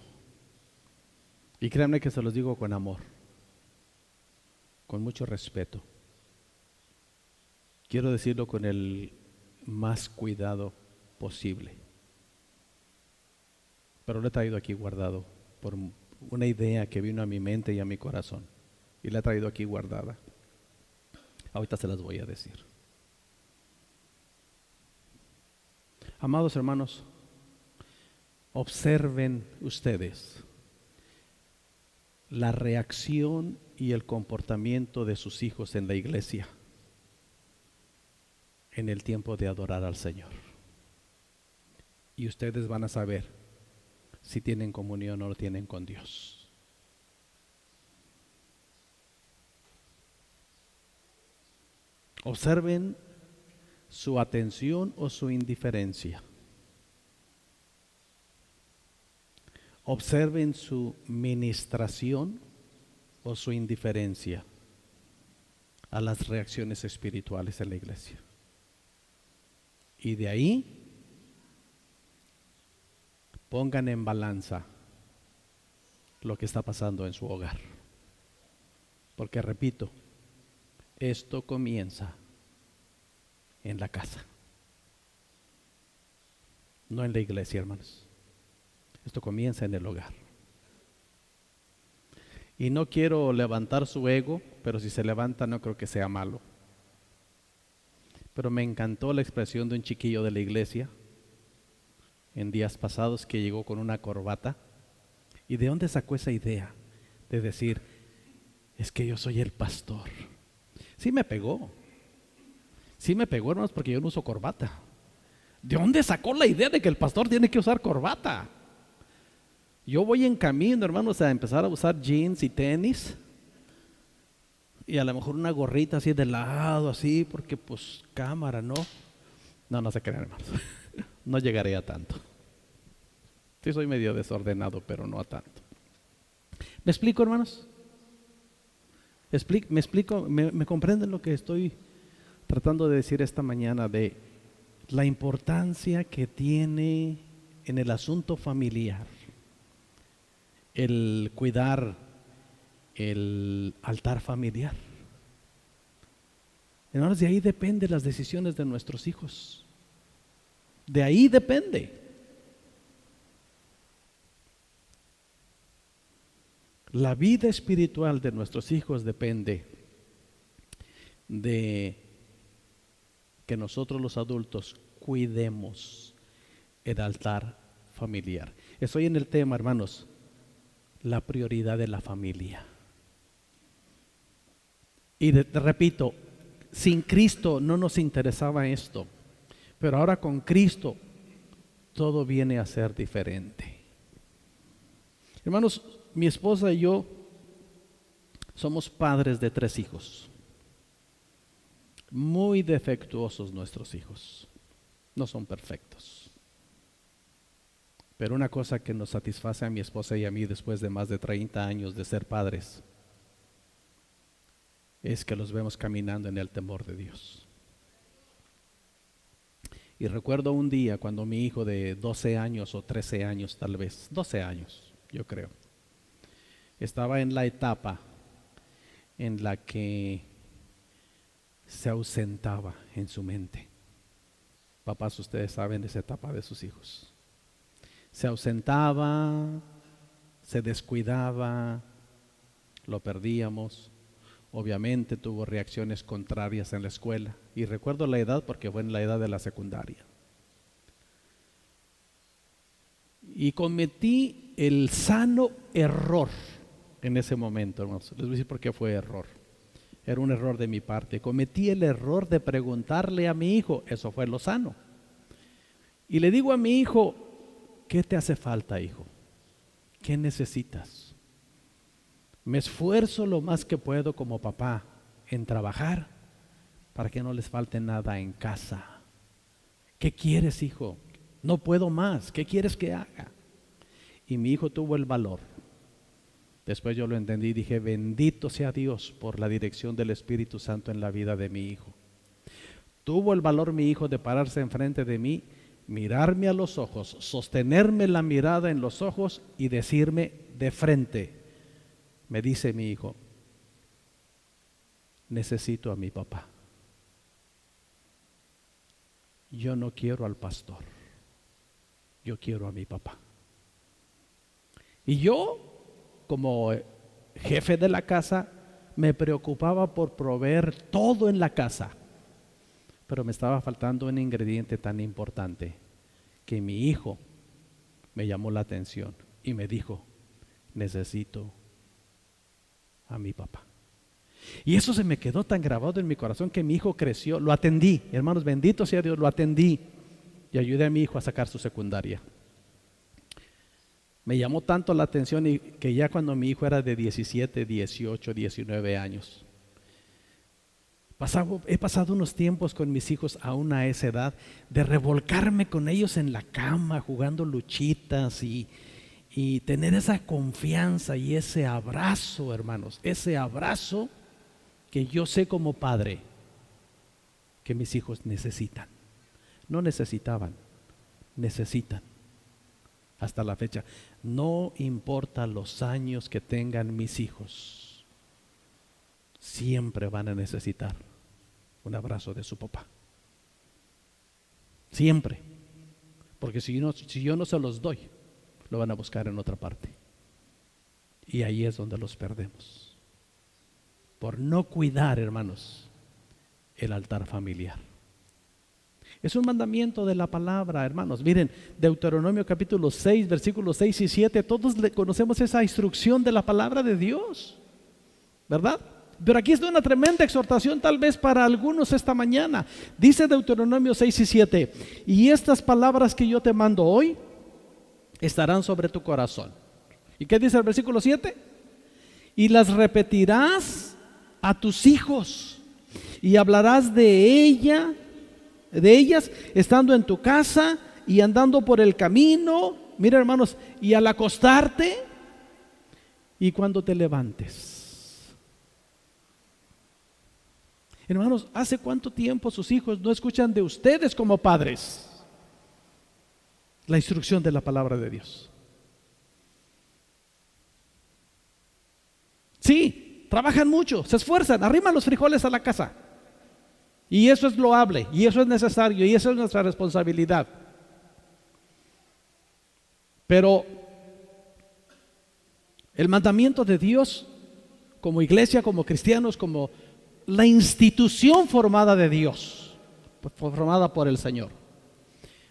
S3: Y créanme que se los digo con amor, con mucho respeto. Quiero decirlo con el más cuidado posible. Pero lo he traído aquí guardado por una idea que vino a mi mente y a mi corazón. Y la he traído aquí guardada. Ahorita se las voy a decir. Amados hermanos, observen ustedes la reacción y el comportamiento de sus hijos en la iglesia en el tiempo de adorar al Señor. Y ustedes van a saber si tienen comunión o no tienen con Dios. Observen su atención o su indiferencia. Observen su ministración o su indiferencia a las reacciones espirituales en la iglesia. Y de ahí pongan en balanza lo que está pasando en su hogar. Porque repito, esto comienza en la casa, no en la iglesia, hermanos. Esto comienza en el hogar. Y no quiero levantar su ego, pero si se levanta no creo que sea malo. Pero me encantó la expresión de un chiquillo de la iglesia en días pasados que llegó con una corbata. ¿Y de dónde sacó esa idea de decir, es que yo soy el pastor? Sí me pegó, hermanos, porque yo no uso corbata. ¿De dónde sacó la idea de que el pastor tiene que usar corbata? Yo voy en camino, hermanos, a empezar a usar jeans y tenis, y a lo mejor una gorrita así de lado, así, porque pues cámara, ¿no? No se crean, hermanos. No llegaré a tanto. Sí soy medio desordenado, pero no a tanto. ¿Me explico, hermanos? ¿Me explico? ¿Me comprenden lo que estoy tratando de decir esta mañana de la importancia que tiene en el asunto familiar el cuidar el altar familiar? Hermanos, de ahí dependen las decisiones de nuestros hijos. De ahí depende. La vida espiritual de nuestros hijos depende de que nosotros los adultos cuidemos el altar familiar. Estoy en el tema, hermanos, la prioridad de la familia. Y repito, sin Cristo no nos interesaba esto, pero ahora con Cristo todo viene a ser diferente. Hermanos, mi esposa y yo somos padres de 3 hijos. Muy defectuosos nuestros hijos. No son perfectos. Pero una cosa que nos satisface a mi esposa y a mí después de más de 30 años de ser padres es que los vemos caminando en el temor de Dios. Y recuerdo un día cuando mi hijo de 12 años o 13 años tal vez, 12 años yo creo, estaba en la etapa en la que se ausentaba en su mente. Papás, ustedes saben esa etapa de sus hijos. Se ausentaba, se descuidaba, lo perdíamos. Obviamente tuvo reacciones contrarias en la escuela. Y recuerdo la edad porque fue en la edad de la secundaria. Y cometí el sano error en ese momento, hermanos. Les voy a decir por qué fue error. Era un error de mi parte. Cometí el error de preguntarle a mi hijo, eso fue lo sano. Y le digo a mi hijo, ¿qué te hace falta, hijo? ¿Qué necesitas? Me esfuerzo lo más que puedo como papá en trabajar para que no les falte nada en casa. ¿Qué quieres, hijo? No puedo más. ¿Qué quieres que haga? Y mi hijo tuvo el valor. Después yo lo entendí y dije, bendito sea Dios por la dirección del Espíritu Santo en la vida de mi hijo. Tuvo el valor mi hijo de pararse enfrente de mí, mirarme a los ojos, sostenerme la mirada en los ojos y decirme de frente, me dice mi hijo, necesito a mi papá. Yo no quiero al pastor, yo quiero a mi papá. Y yo, como jefe de la casa, me preocupaba por proveer todo en la casa, pero me estaba faltando un ingrediente tan importante que mi hijo me llamó la atención y me dijo, necesito a mi papá. Y eso se me quedó tan grabado en mi corazón que mi hijo creció. Lo atendí, hermanos, bendito sea Dios, lo atendí y ayudé a mi hijo a sacar su secundaria. Me llamó tanto la atención y que ya cuando mi hijo era de 17, 18, 19 años, He pasado unos tiempos con mis hijos aún a esa edad de revolcarme con ellos en la cama jugando luchitas y tener esa confianza y ese abrazo, hermanos, ese abrazo que yo sé como padre que mis hijos necesitan. No necesitaban, necesitan. Hasta la fecha, no importa los años que tengan mis hijos, siempre van a necesitar un abrazo de su papá. Siempre. Porque si yo no se los doy, lo van a buscar en otra parte. Y ahí es donde los perdemos. Por no cuidar, hermanos, el altar familiar. Es un mandamiento de la palabra, hermanos. Miren, Deuteronomio capítulo 6, versículos 6 y 7, todos conocemos esa instrucción de la palabra de Dios, ¿verdad? Pero aquí es una tremenda exhortación tal vez para algunos esta mañana. Dice Deuteronomio 6 y 7, y estas palabras que yo te mando hoy estarán sobre tu corazón. ¿Y qué dice el versículo 7? Y las repetirás a tus hijos y hablarás de ellas estando en tu casa y andando por el camino, mira hermanos, y al acostarte y cuando te levantes. Hermanos, ¿hace cuánto tiempo sus hijos no escuchan de ustedes como padres la instrucción de la palabra de Dios? Sí, trabajan mucho, se esfuerzan, arriman los frijoles a la casa. Y eso es loable, y eso es necesario, y eso es nuestra responsabilidad. Pero el mandamiento de Dios, como iglesia, como cristianos, como la institución formada de Dios, formada por el Señor.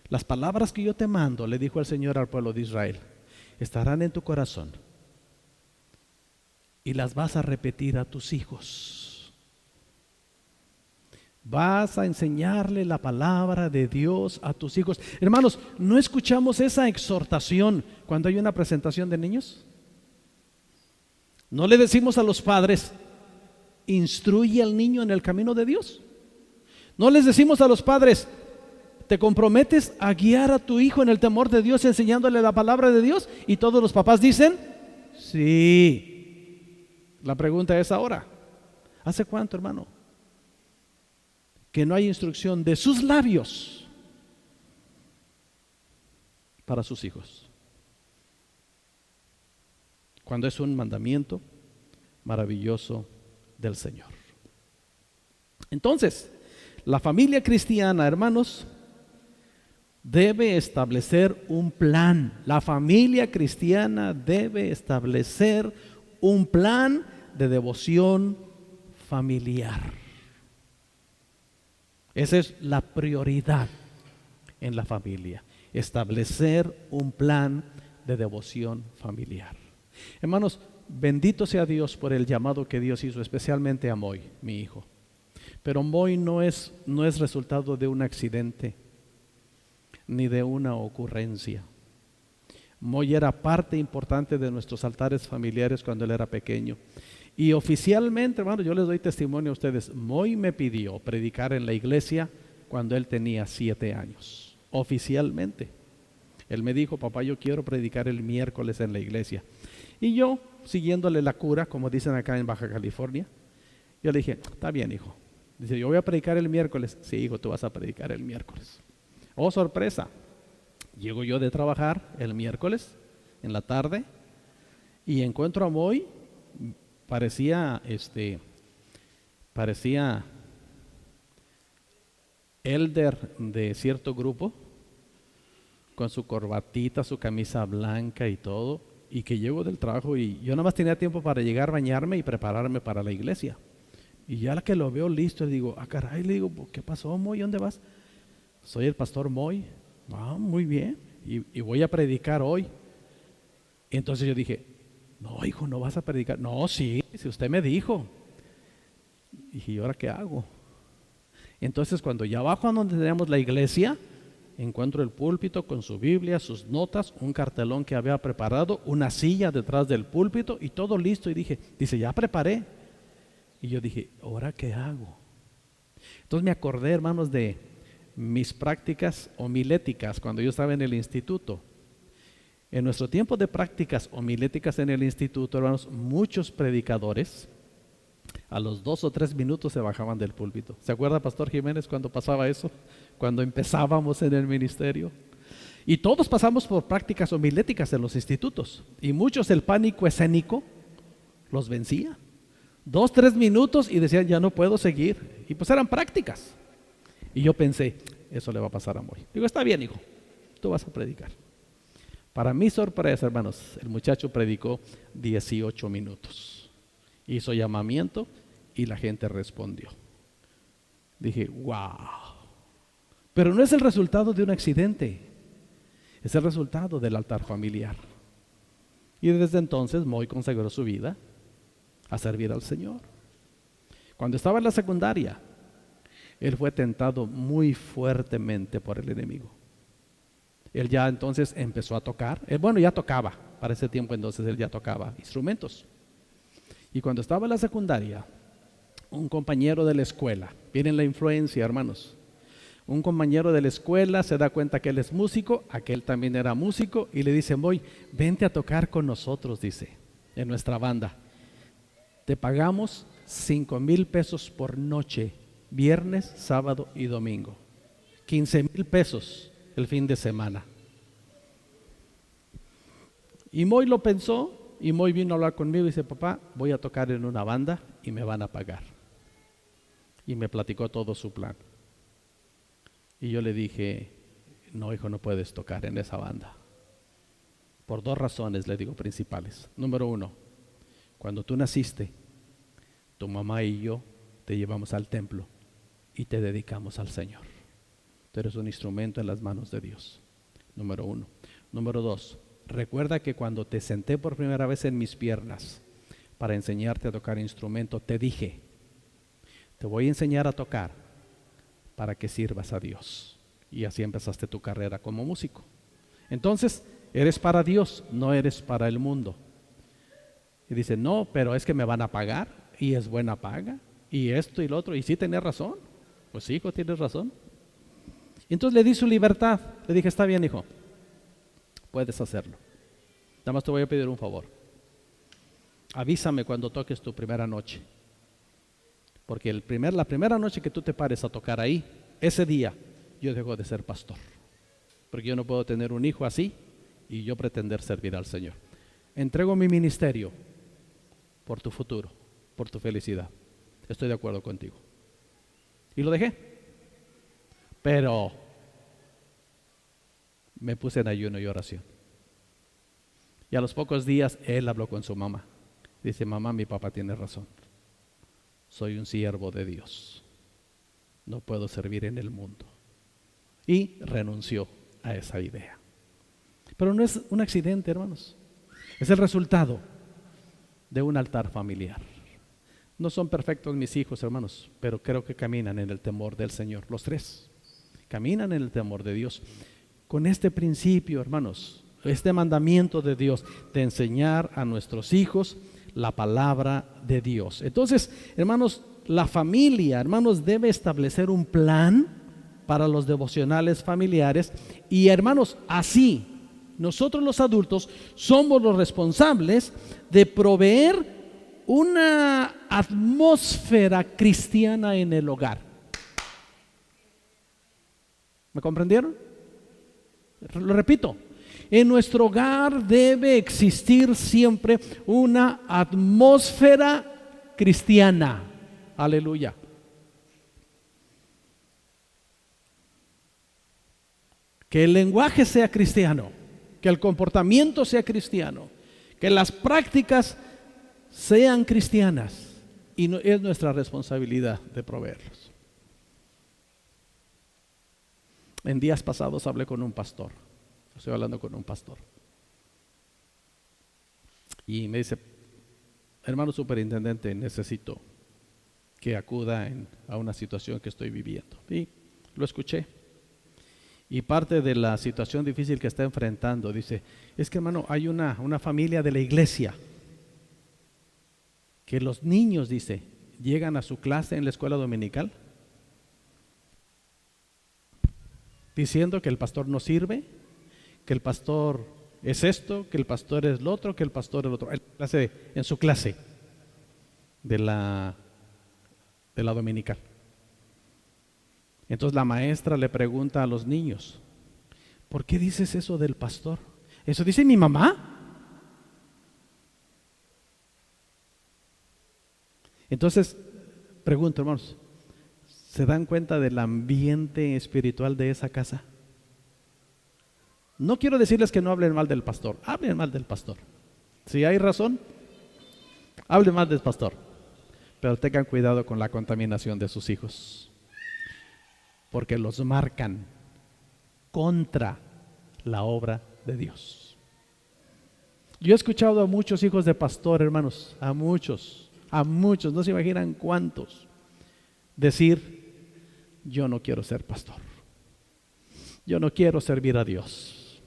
S3: Las palabras que yo te mando, le dijo el Señor al pueblo de Israel, estarán en tu corazón y las vas a repetir a tus hijos. Vas a enseñarle la palabra de Dios a tus hijos. Hermanos, ¿no escuchamos esa exhortación cuando hay una presentación de niños? ¿No le decimos a los padres, instruye al niño en el camino de Dios? ¿No les decimos a los padres, te comprometes a guiar a tu hijo en el temor de Dios enseñándole la palabra de Dios? Y todos los papás dicen, sí. La pregunta es ahora, ¿hace cuánto, hermano, que no hay instrucción de sus labios para sus hijos? Cuando es un mandamiento maravilloso del Señor. Entonces, la familia cristiana, hermanos, debe establecer un plan. La familia cristiana debe establecer un plan de devoción familiar. Esa es la prioridad en la familia, establecer un plan de devoción familiar. Hermanos, bendito sea Dios por el llamado que Dios hizo, especialmente a Moy, mi hijo. Pero Moy no es resultado de un accidente ni de una ocurrencia. Moy era parte importante de nuestros altares familiares cuando él era pequeño. Y oficialmente, hermano, yo les doy testimonio a ustedes, Moy me pidió predicar en la iglesia cuando él tenía 7 años. Oficialmente. Él me dijo, papá, yo quiero predicar el miércoles en la iglesia. Y yo, siguiéndole la cura, como dicen acá en Baja California, yo le dije, está bien, hijo. Dice, yo voy a predicar el miércoles. Sí, hijo, tú vas a predicar el miércoles. Oh, sorpresa. Llego yo de trabajar el miércoles en la tarde y encuentro a Moy, parecía elder de cierto grupo, con su corbatita, su camisa blanca y todo, y que llego del trabajo y yo nada más tenía tiempo para llegar, bañarme y prepararme para la iglesia. Y ya que lo veo listo, le digo, caray, le digo, ¿qué pasó, Moy? ¿Dónde vas? Soy el pastor Moy. Muy bien, y voy a predicar hoy. Entonces yo dije, no, hijo, no vas a predicar. No, sí, si usted me dijo. Y dije, ¿y ahora qué hago? Entonces cuando ya abajo a donde tenemos la iglesia, encuentro el púlpito con su Biblia, sus notas, un cartelón que había preparado, una silla detrás del púlpito y todo listo. Y dice, ya preparé. Y yo dije, ¿ahora qué hago? Entonces me acordé, hermanos, de mis prácticas homiléticas cuando yo estaba en el instituto. En nuestro tiempo de prácticas homiléticas en el instituto, hermanos, muchos predicadores a los 2 o 3 minutos se bajaban del púlpito. ¿Se acuerda, Pastor Jiménez, cuando pasaba eso? Cuando empezábamos en el ministerio. Y todos pasamos por prácticas homiléticas en los institutos. Y muchos el pánico escénico los vencía. 2, 3 minutos y decían, ya no puedo seguir. Y pues eran prácticas. Y yo pensé, eso le va a pasar a Moy. Digo, está bien, hijo, tú vas a predicar. Para mi sorpresa, hermanos, el muchacho predicó 18 minutos. Hizo llamamiento y la gente respondió. Dije, wow. Pero no es el resultado de un accidente, es el resultado del altar familiar. Y desde entonces Moy consagró su vida a servir al Señor. Cuando estaba en la secundaria, él fue tentado muy fuertemente por el enemigo. Él ya entonces empezó a tocar. Bueno, ya tocaba. Para ese tiempo entonces él ya tocaba instrumentos. Y cuando estaba en la secundaria, un compañero de la escuela, miren la influencia, hermanos. Un compañero de la escuela se da cuenta que él es músico, aquel también era músico, y le dice, Moy, vente a tocar con nosotros, dice, en nuestra banda. Te pagamos 5,000 pesos por noche, viernes, sábado y domingo. 15,000 pesos el fin de semana. Y Moy lo pensó, y Moy vino a hablar conmigo y dice, papá, voy a tocar en una banda y me van a pagar. Y me platicó todo su plan. Y yo le dije, no, hijo, no puedes tocar en esa banda. Por 2 razones, le digo, principales. Número 1, cuando tú naciste, tu mamá y yo te llevamos al templo y te dedicamos al Señor. Tú eres un instrumento en las manos de Dios. Número 1. Número 2, recuerda que cuando te senté por primera vez en mis piernas para enseñarte a tocar instrumento, te dije, te voy a enseñar a tocar para que sirvas a Dios. Y así empezaste tu carrera como músico. Entonces, eres para Dios, no eres para el mundo. Y dice, no, pero es que me van a pagar, y es buena paga, y esto y lo otro. Y sí, tenés razón. Pues hijo, tienes razón. Entonces le di su libertad. Le dije, está bien, hijo, puedes hacerlo. Nada más te voy a pedir un favor. Avísame cuando toques tu primera noche. Porque la primera noche que tú te pares a tocar ahí, ese día yo dejo de ser pastor. Porque yo no puedo tener un hijo así y yo pretender servir al Señor. Entrego mi ministerio por tu futuro, por tu felicidad. Estoy de acuerdo contigo. Y lo dejé. Pero me puse en ayuno y oración. Y a los pocos días él habló con su mamá. Dice, mamá, mi papá tiene razón. Soy un siervo de Dios. No puedo servir en el mundo. Y renunció a esa idea. Pero no es un accidente, hermanos. Es el resultado de un altar familiar. No son perfectos mis hijos, hermanos, pero creo que caminan en el temor del Señor. Los 3 caminan en el temor de Dios. Con este principio, hermanos, este mandamiento de Dios de enseñar a nuestros hijos la palabra de Dios. Entonces, hermanos, la familia, hermanos, debe establecer un plan para los devocionales familiares. Y hermanos, así, nosotros los adultos somos los responsables de proveer una atmósfera cristiana en el hogar. ¿Me comprendieron? Lo repito. En nuestro hogar debe existir siempre una atmósfera cristiana. Aleluya. Que el lenguaje sea cristiano, que el comportamiento sea cristiano, que las prácticas sean cristianas, y no, es nuestra responsabilidad de proveerlos. En días pasados hablé con un pastor. Estoy hablando con un pastor. Y me dice, hermano superintendente, necesito que acuda a una situación que estoy viviendo. Y lo escuché. Y parte de la situación difícil que está enfrentando, dice, es que hermano, hay una familia de la iglesia que los niños, dice, llegan a su clase en la escuela dominical diciendo que el pastor no sirve, que el pastor es esto, que el pastor es lo otro, que el pastor es lo otro. En su clase de la dominical. Entonces la maestra le pregunta a los niños, ¿por qué dices eso del pastor? ¿Eso dice mi mamá? Entonces, pregunto, hermanos, ¿se dan cuenta del ambiente espiritual de esa casa? No quiero decirles que no hablen mal del pastor, hablen mal del pastor. Si hay razón, hablen mal del pastor, pero tengan cuidado con la contaminación de sus hijos, porque los marcan contra la obra de Dios. Yo he escuchado a muchos hijos de pastor, hermanos, a muchos, no se imaginan cuántos, decir, yo no quiero ser pastor, yo no quiero servir a Dios,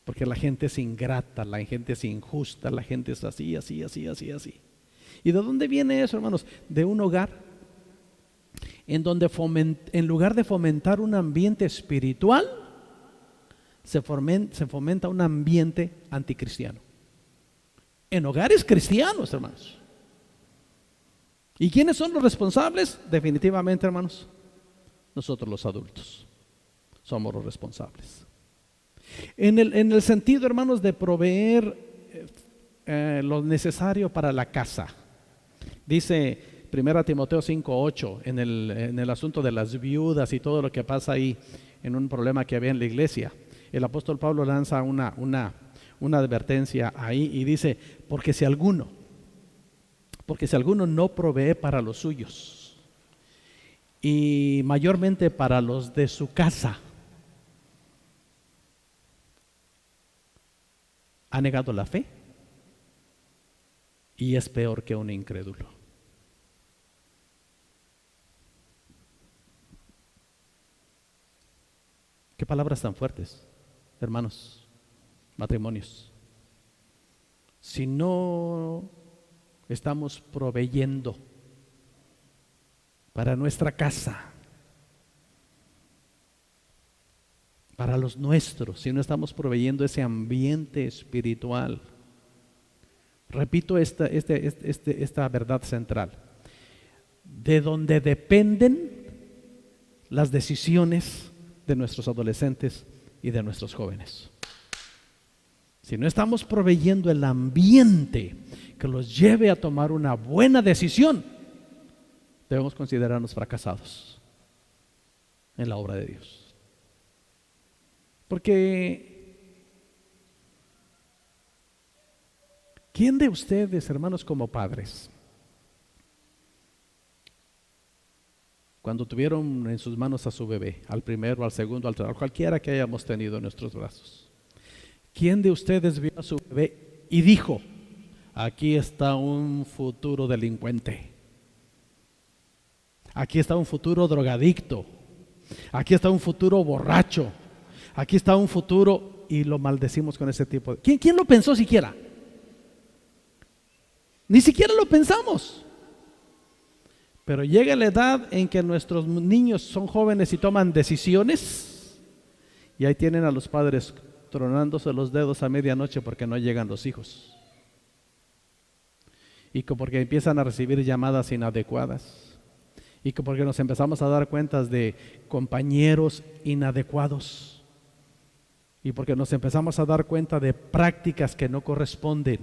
S3: porque la gente es ingrata, la gente es injusta, la gente es así. ¿Y de dónde viene eso, hermanos? De un hogar en donde en lugar de fomentar un ambiente espiritual, se fomenta un ambiente anticristiano. En hogares cristianos, hermanos. ¿Y quiénes son los responsables? Definitivamente, hermanos, nosotros los adultos somos los responsables. En el sentido, hermanos, de proveer lo necesario para la casa. Dice 1 Timoteo 5:8 en el asunto de las viudas y todo lo que pasa ahí en un problema que había en la iglesia. El apóstol Pablo lanza una advertencia ahí y dice, porque si alguno no provee para los suyos y mayormente para los de su casa, ha negado la fe y es peor que un incrédulo. Qué palabras tan fuertes, hermanos, matrimonios. Si no estamos proveyendo para nuestra casa, para los nuestros, si no estamos proveyendo ese ambiente espiritual, repito esta verdad central, de donde dependen las decisiones de nuestros adolescentes y de nuestros jóvenes. Si no estamos proveyendo el ambiente que los lleve a tomar una buena decisión, debemos considerarnos fracasados en la obra de Dios. Porque ¿quién de ustedes, hermanos, como padres, cuando tuvieron en sus manos a su bebé, al primero, al segundo, al tercero, cualquiera que hayamos tenido en nuestros brazos, quién de ustedes vio a su bebé y dijo, aquí está un futuro delincuente, aquí está un futuro drogadicto, aquí está un futuro borracho, aquí está un futuro, y lo maldecimos con ese tipo de... ¿Quién lo pensó siquiera? Ni siquiera lo pensamos. Pero llega la edad en que nuestros niños son jóvenes y toman decisiones, y ahí tienen a los padres tronándose los dedos a medianoche porque no llegan los hijos, y porque empiezan a recibir llamadas inadecuadas, y porque nos empezamos a dar cuenta de compañeros inadecuados, y porque nos empezamos a dar cuenta de prácticas que no corresponden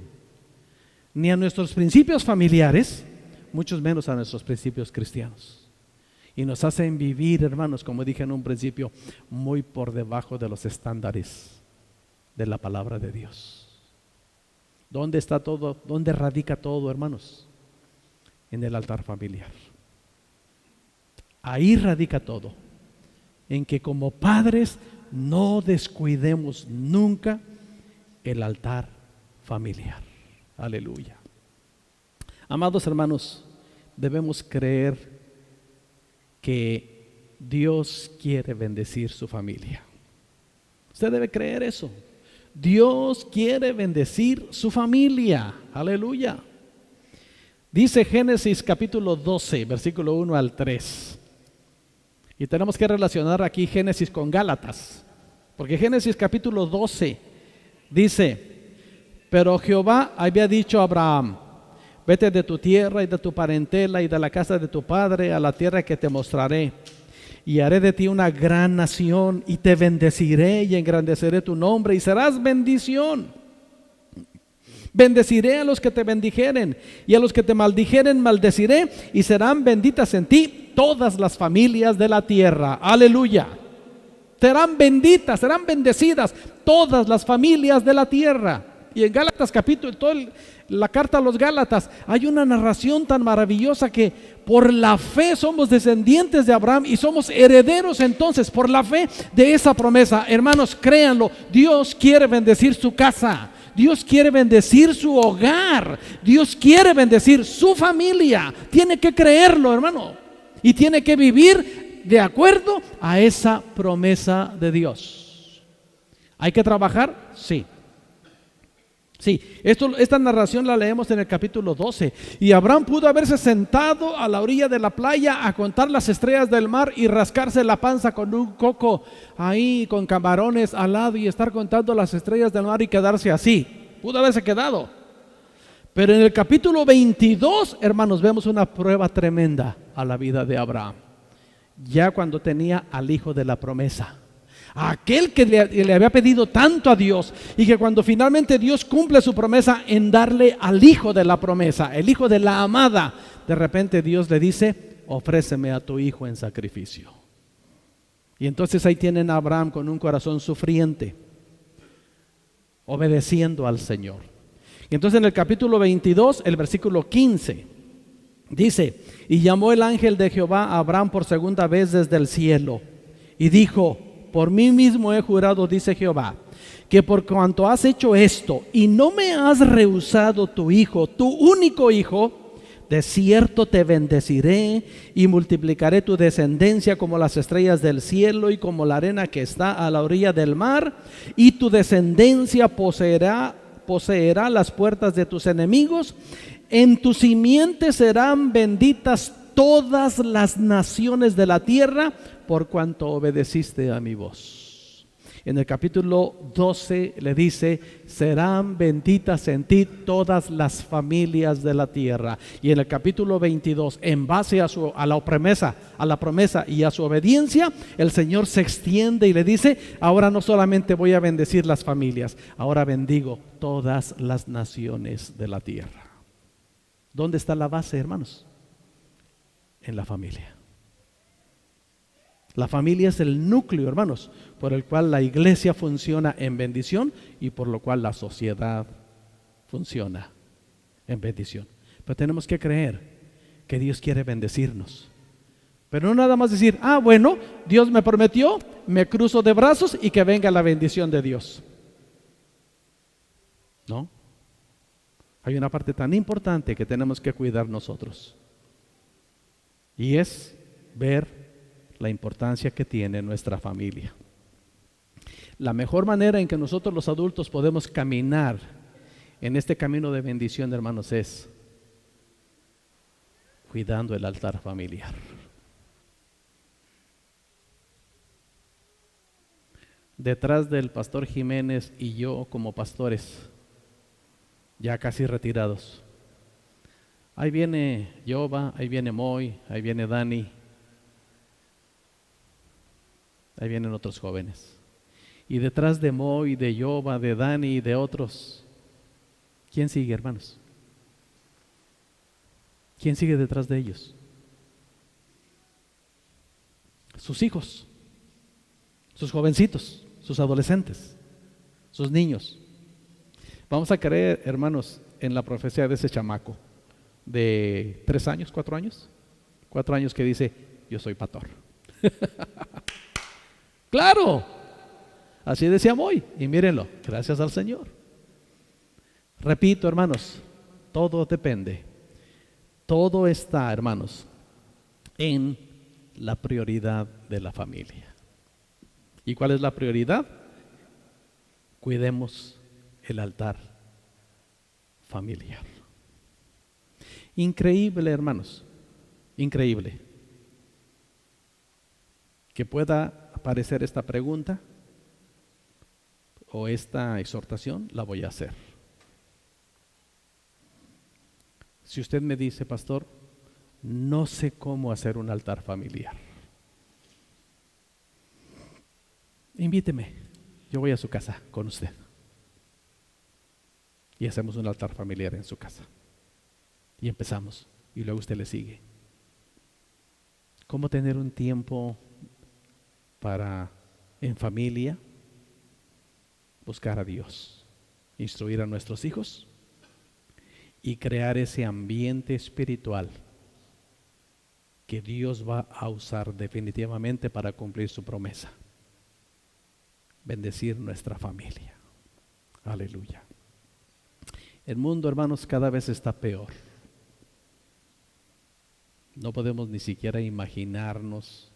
S3: ni a nuestros principios familiares, muchos menos a nuestros principios cristianos, y nos hacen vivir, hermanos, como dije en un principio, muy por debajo de los estándares de la palabra de Dios. ¿Dónde está todo? ¿Dónde radica todo, hermanos? En el altar familiar. Ahí radica todo, en que como padres no descuidemos nunca el altar familiar. Aleluya. Amados hermanos, debemos creer que Dios quiere bendecir su familia. Usted debe creer eso. Dios quiere bendecir su familia. Aleluya. Dice Génesis capítulo 12, versículo 1 al 3. Y tenemos que relacionar aquí Génesis con Gálatas, porque Génesis capítulo 12 dice: pero Jehová había dicho a Abraham: vete de tu tierra y de tu parentela y de la casa de tu padre a la tierra que te mostraré, y haré de ti una gran nación, y te bendeciré y engrandeceré tu nombre, y serás bendición. Bendeciré a los que te bendijeren, y a los que te maldijeren maldeciré, y serán benditas en ti todas las familias de la tierra. Aleluya. Serán benditas, serán bendecidas todas las familias de la tierra. Y en Gálatas capítulo, la carta a los Gálatas, hay una narración tan maravillosa que por la fe somos descendientes de Abraham y somos herederos entonces por la fe de esa promesa. Hermanos, créanlo, Dios quiere bendecir su casa, Dios quiere bendecir su hogar, Dios quiere bendecir su familia. Tiene que creerlo, hermano, y tiene que vivir de acuerdo a esa promesa de Dios. ¿Hay que trabajar? Sí. Sí, esta narración la leemos en el capítulo 12. Y Abraham pudo haberse sentado a la orilla de la playa a contar las estrellas del mar y rascarse la panza con un coco ahí con camarones al lado y estar contando las estrellas del mar y quedarse así. Pudo haberse quedado. Pero en el capítulo 22, hermanos, vemos una prueba tremenda a la vida de Abraham. Ya cuando tenía al hijo de la promesa, aquel que le había pedido tanto a Dios, y que cuando finalmente Dios cumple su promesa en darle al hijo de la promesa, el hijo de la amada, de repente Dios le dice: ofréceme a tu hijo en sacrificio. Y entonces ahí tienen a Abraham con un corazón sufriente, obedeciendo al Señor. Y entonces en el capítulo 22, el versículo 15, dice: y llamó el ángel de Jehová a Abraham por segunda vez desde el cielo, y dijo: por mí mismo he jurado, dice Jehová, que por cuanto has hecho esto y no me has rehusado tu hijo, tu único hijo, de cierto te bendeciré y multiplicaré tu descendencia como las estrellas del cielo y como la arena que está a la orilla del mar, y tu descendencia poseerá las puertas de tus enemigos. En tu simiente serán benditas todas las naciones de la tierra, por cuanto obedeciste a mi voz. En el capítulo 12 le dice: serán benditas en ti todas las familias de la tierra. Y en el capítulo 22, en base a la promesa y a su obediencia, el Señor se extiende y le dice: ahora no solamente voy a bendecir las familias, ahora bendigo todas las naciones de la tierra. ¿Dónde está la base, hermanos? En la familia. La familia es el núcleo, hermanos, por el cual la iglesia funciona en bendición y por lo cual la sociedad funciona en bendición. Pero tenemos que creer que Dios quiere bendecirnos. Pero no nada más decir: bueno, Dios me prometió, me cruzo de brazos y que venga la bendición de Dios. No. Hay una parte tan importante que tenemos que cuidar nosotros, y es ver la importancia que tiene nuestra familia. La mejor manera en que nosotros los adultos podemos caminar en este camino de bendición, hermanos, es cuidando el altar familiar. Detrás del pastor Jiménez y yo como pastores, ya casi retirados, ahí viene Yoba, ahí viene Moy, ahí viene Dani, ahí vienen otros jóvenes. Y detrás de Moy, de Yoba, de Dani y de otros, ¿quién sigue, hermanos? ¿Quién sigue detrás de ellos? Sus hijos, sus jovencitos, sus adolescentes, sus niños. Vamos a creer, hermanos, en la profecía de ese chamaco de 3 años, 4 años, 4 años, que dice: yo soy pastor. Claro, así decía Moy, y mírenlo, gracias al Señor. Repito, hermanos, todo depende, todo está, hermanos, en la prioridad de la familia. ¿Y cuál es la prioridad? Cuidemos el altar familiar. Increíble, hermanos, increíble. que pueda aparecer esta pregunta o esta exhortación, la voy a hacer. Si usted me dice, pastor, no sé cómo hacer un altar familiar, invíteme, yo voy a su casa con usted y hacemos un altar familiar en su casa y empezamos y luego usted le sigue. ¿Cómo tener un tiempo para en familia buscar a Dios, instruir a nuestros hijos y crear ese ambiente espiritual que Dios va a usar definitivamente para cumplir su promesa? Bendecir nuestra familia. Aleluya. El mundo, hermanos, cada vez está peor. No podemos ni siquiera imaginarnos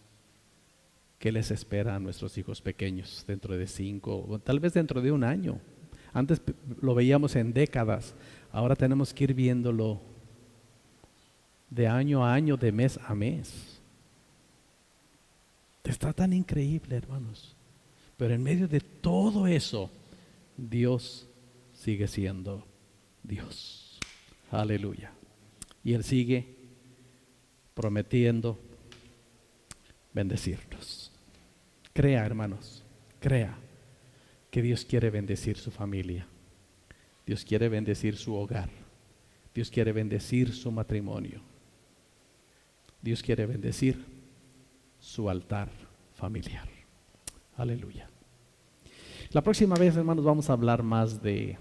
S3: qué les espera a nuestros hijos pequeños dentro de 5 o tal vez dentro de 1 año. Antes lo veíamos en décadas, ahora tenemos que ir viéndolo de año a año, de mes a mes. Está tan increíble, hermanos. Pero en medio de todo eso, Dios sigue siendo Dios. Aleluya. Y Él sigue prometiendo bendecirnos. Crea, hermanos, crea que Dios quiere bendecir su familia. Dios quiere bendecir su hogar. Dios quiere bendecir su matrimonio. Dios quiere bendecir su altar familiar. Aleluya. La próxima vez, hermanos, vamos a hablar más del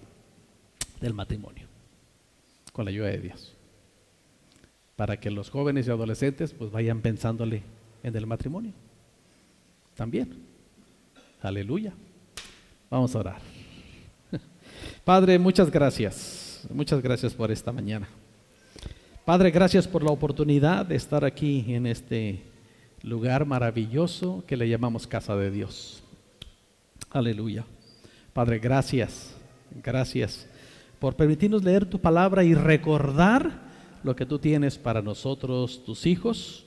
S3: matrimonio, con la ayuda de Dios, para que los jóvenes y adolescentes pues vayan pensándole en el matrimonio también. Aleluya. Vamos a orar. Padre, muchas gracias por esta mañana. Padre, gracias por la oportunidad de estar aquí en este lugar maravilloso que le llamamos casa de Dios. Aleluya. Padre, gracias por permitirnos leer tu palabra y recordar lo que tú tienes para nosotros, tus hijos,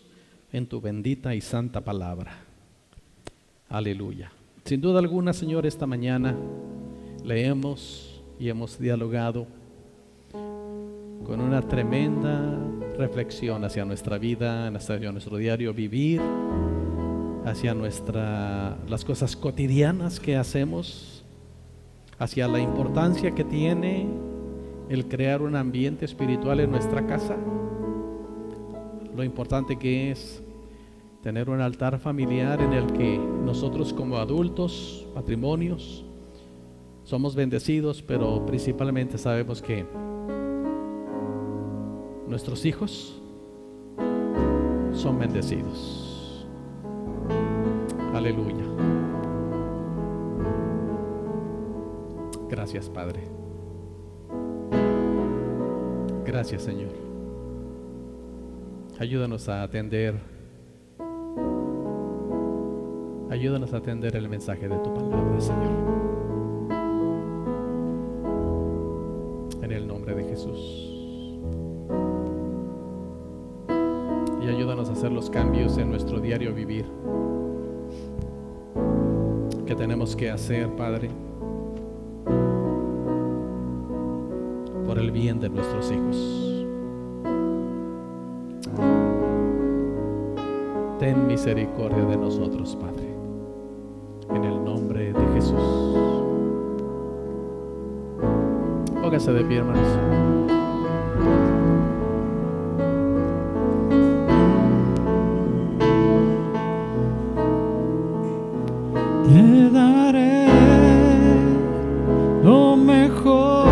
S3: en tu bendita y santa palabra. Aleluya. Sin duda alguna, Señor, esta mañana leemos y hemos dialogado con una tremenda reflexión hacia nuestra vida, hacia nuestro diario vivir, hacia las cosas cotidianas que hacemos, hacia la importancia que tiene el crear un ambiente espiritual en nuestra casa, lo importante que es tener un altar familiar en el que nosotros como adultos, matrimonios, somos bendecidos, pero principalmente sabemos que nuestros hijos son bendecidos. Aleluya. Gracias, Padre. Gracias, Señor. Ayúdanos a atender el mensaje de tu palabra, Señor. En el nombre de Jesús. Y ayúdanos a hacer los cambios en nuestro diario vivir que tenemos que hacer, Padre, por el bien de nuestros hijos. Ten misericordia de nosotros, Padre, en el nombre de Jesús. Póngase de pie, hermanos.
S4: Te daré lo mejor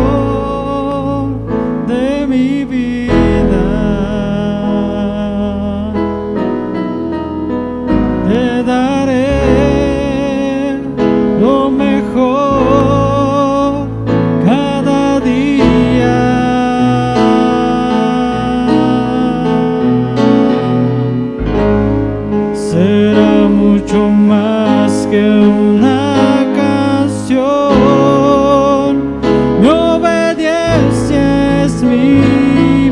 S4: de mi vida. Te daré lo mejor cada día. Será mucho más que una canción. Mi obediencia es mi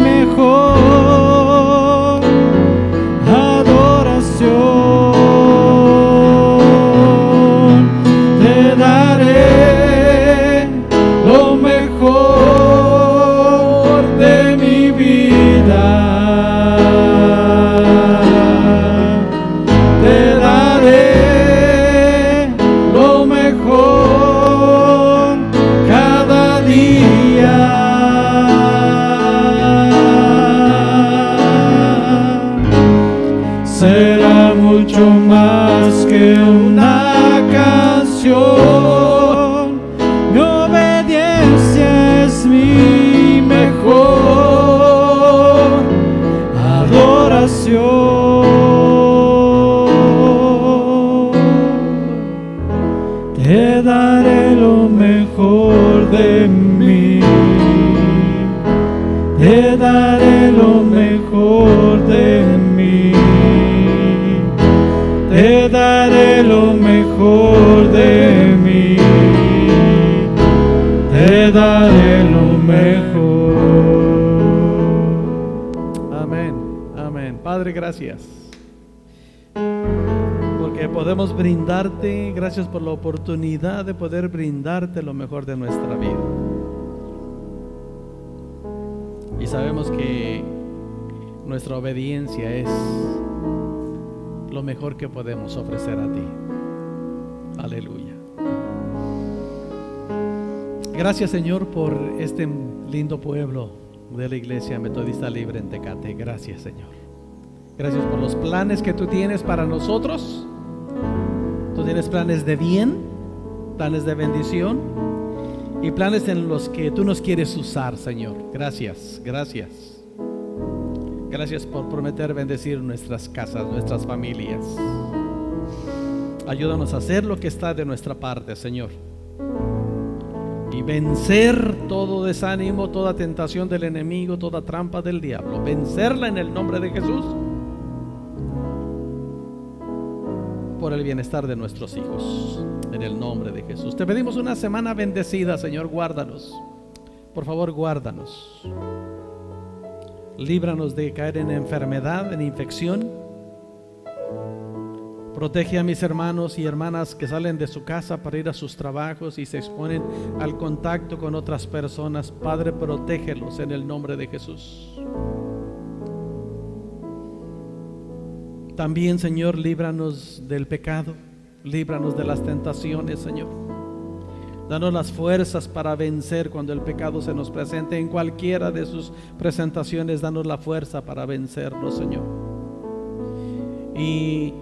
S4: daré lo mejor de mí. Te daré lo mejor de mí. Te daré lo mejor.
S3: Amén, amén. Padre, gracias. Porque podemos brindarte, gracias por la oportunidad de poder brindarte lo mejor de nuestra vida. Y sabemos que nuestra obediencia es lo mejor que podemos ofrecer a ti. Aleluya. Gracias, Señor, por este lindo pueblo de la Iglesia Metodista Libre en Tecate. Gracias, Señor. Gracias por los planes que tú tienes para nosotros. Tú tienes planes de bien, planes de bendición y planes en los que tú nos quieres usar, Señor. Gracias, gracias. Gracias por prometer bendecir nuestras casas, nuestras familias. Ayúdanos a hacer lo que está de nuestra parte, Señor, y vencer todo desánimo, toda tentación del enemigo, toda trampa del diablo. Vencerla en el nombre de Jesús, por el bienestar de nuestros hijos, en el nombre de Jesús. Te pedimos una semana bendecida, Señor. Guárdanos, por favor, guárdanos. Líbranos de caer en enfermedad, en infección. Protege a mis hermanos y hermanas que salen de su casa para ir a sus trabajos y se exponen al contacto con otras personas. Padre, protégelos en el nombre de Jesús. También, Señor, líbranos del pecado, líbranos de las tentaciones, Señor. Danos las fuerzas para vencer cuando el pecado se nos presente en cualquiera de sus presentaciones. Danos la fuerza para vencerlo, Señor. Y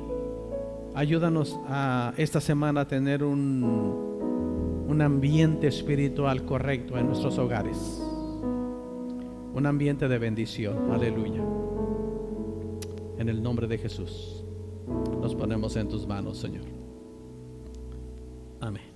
S3: ayúdanos a esta semana a tener un ambiente espiritual correcto en nuestros hogares. Un ambiente de bendición. Aleluya. En el nombre de Jesús nos ponemos en tus manos, Señor. Amén.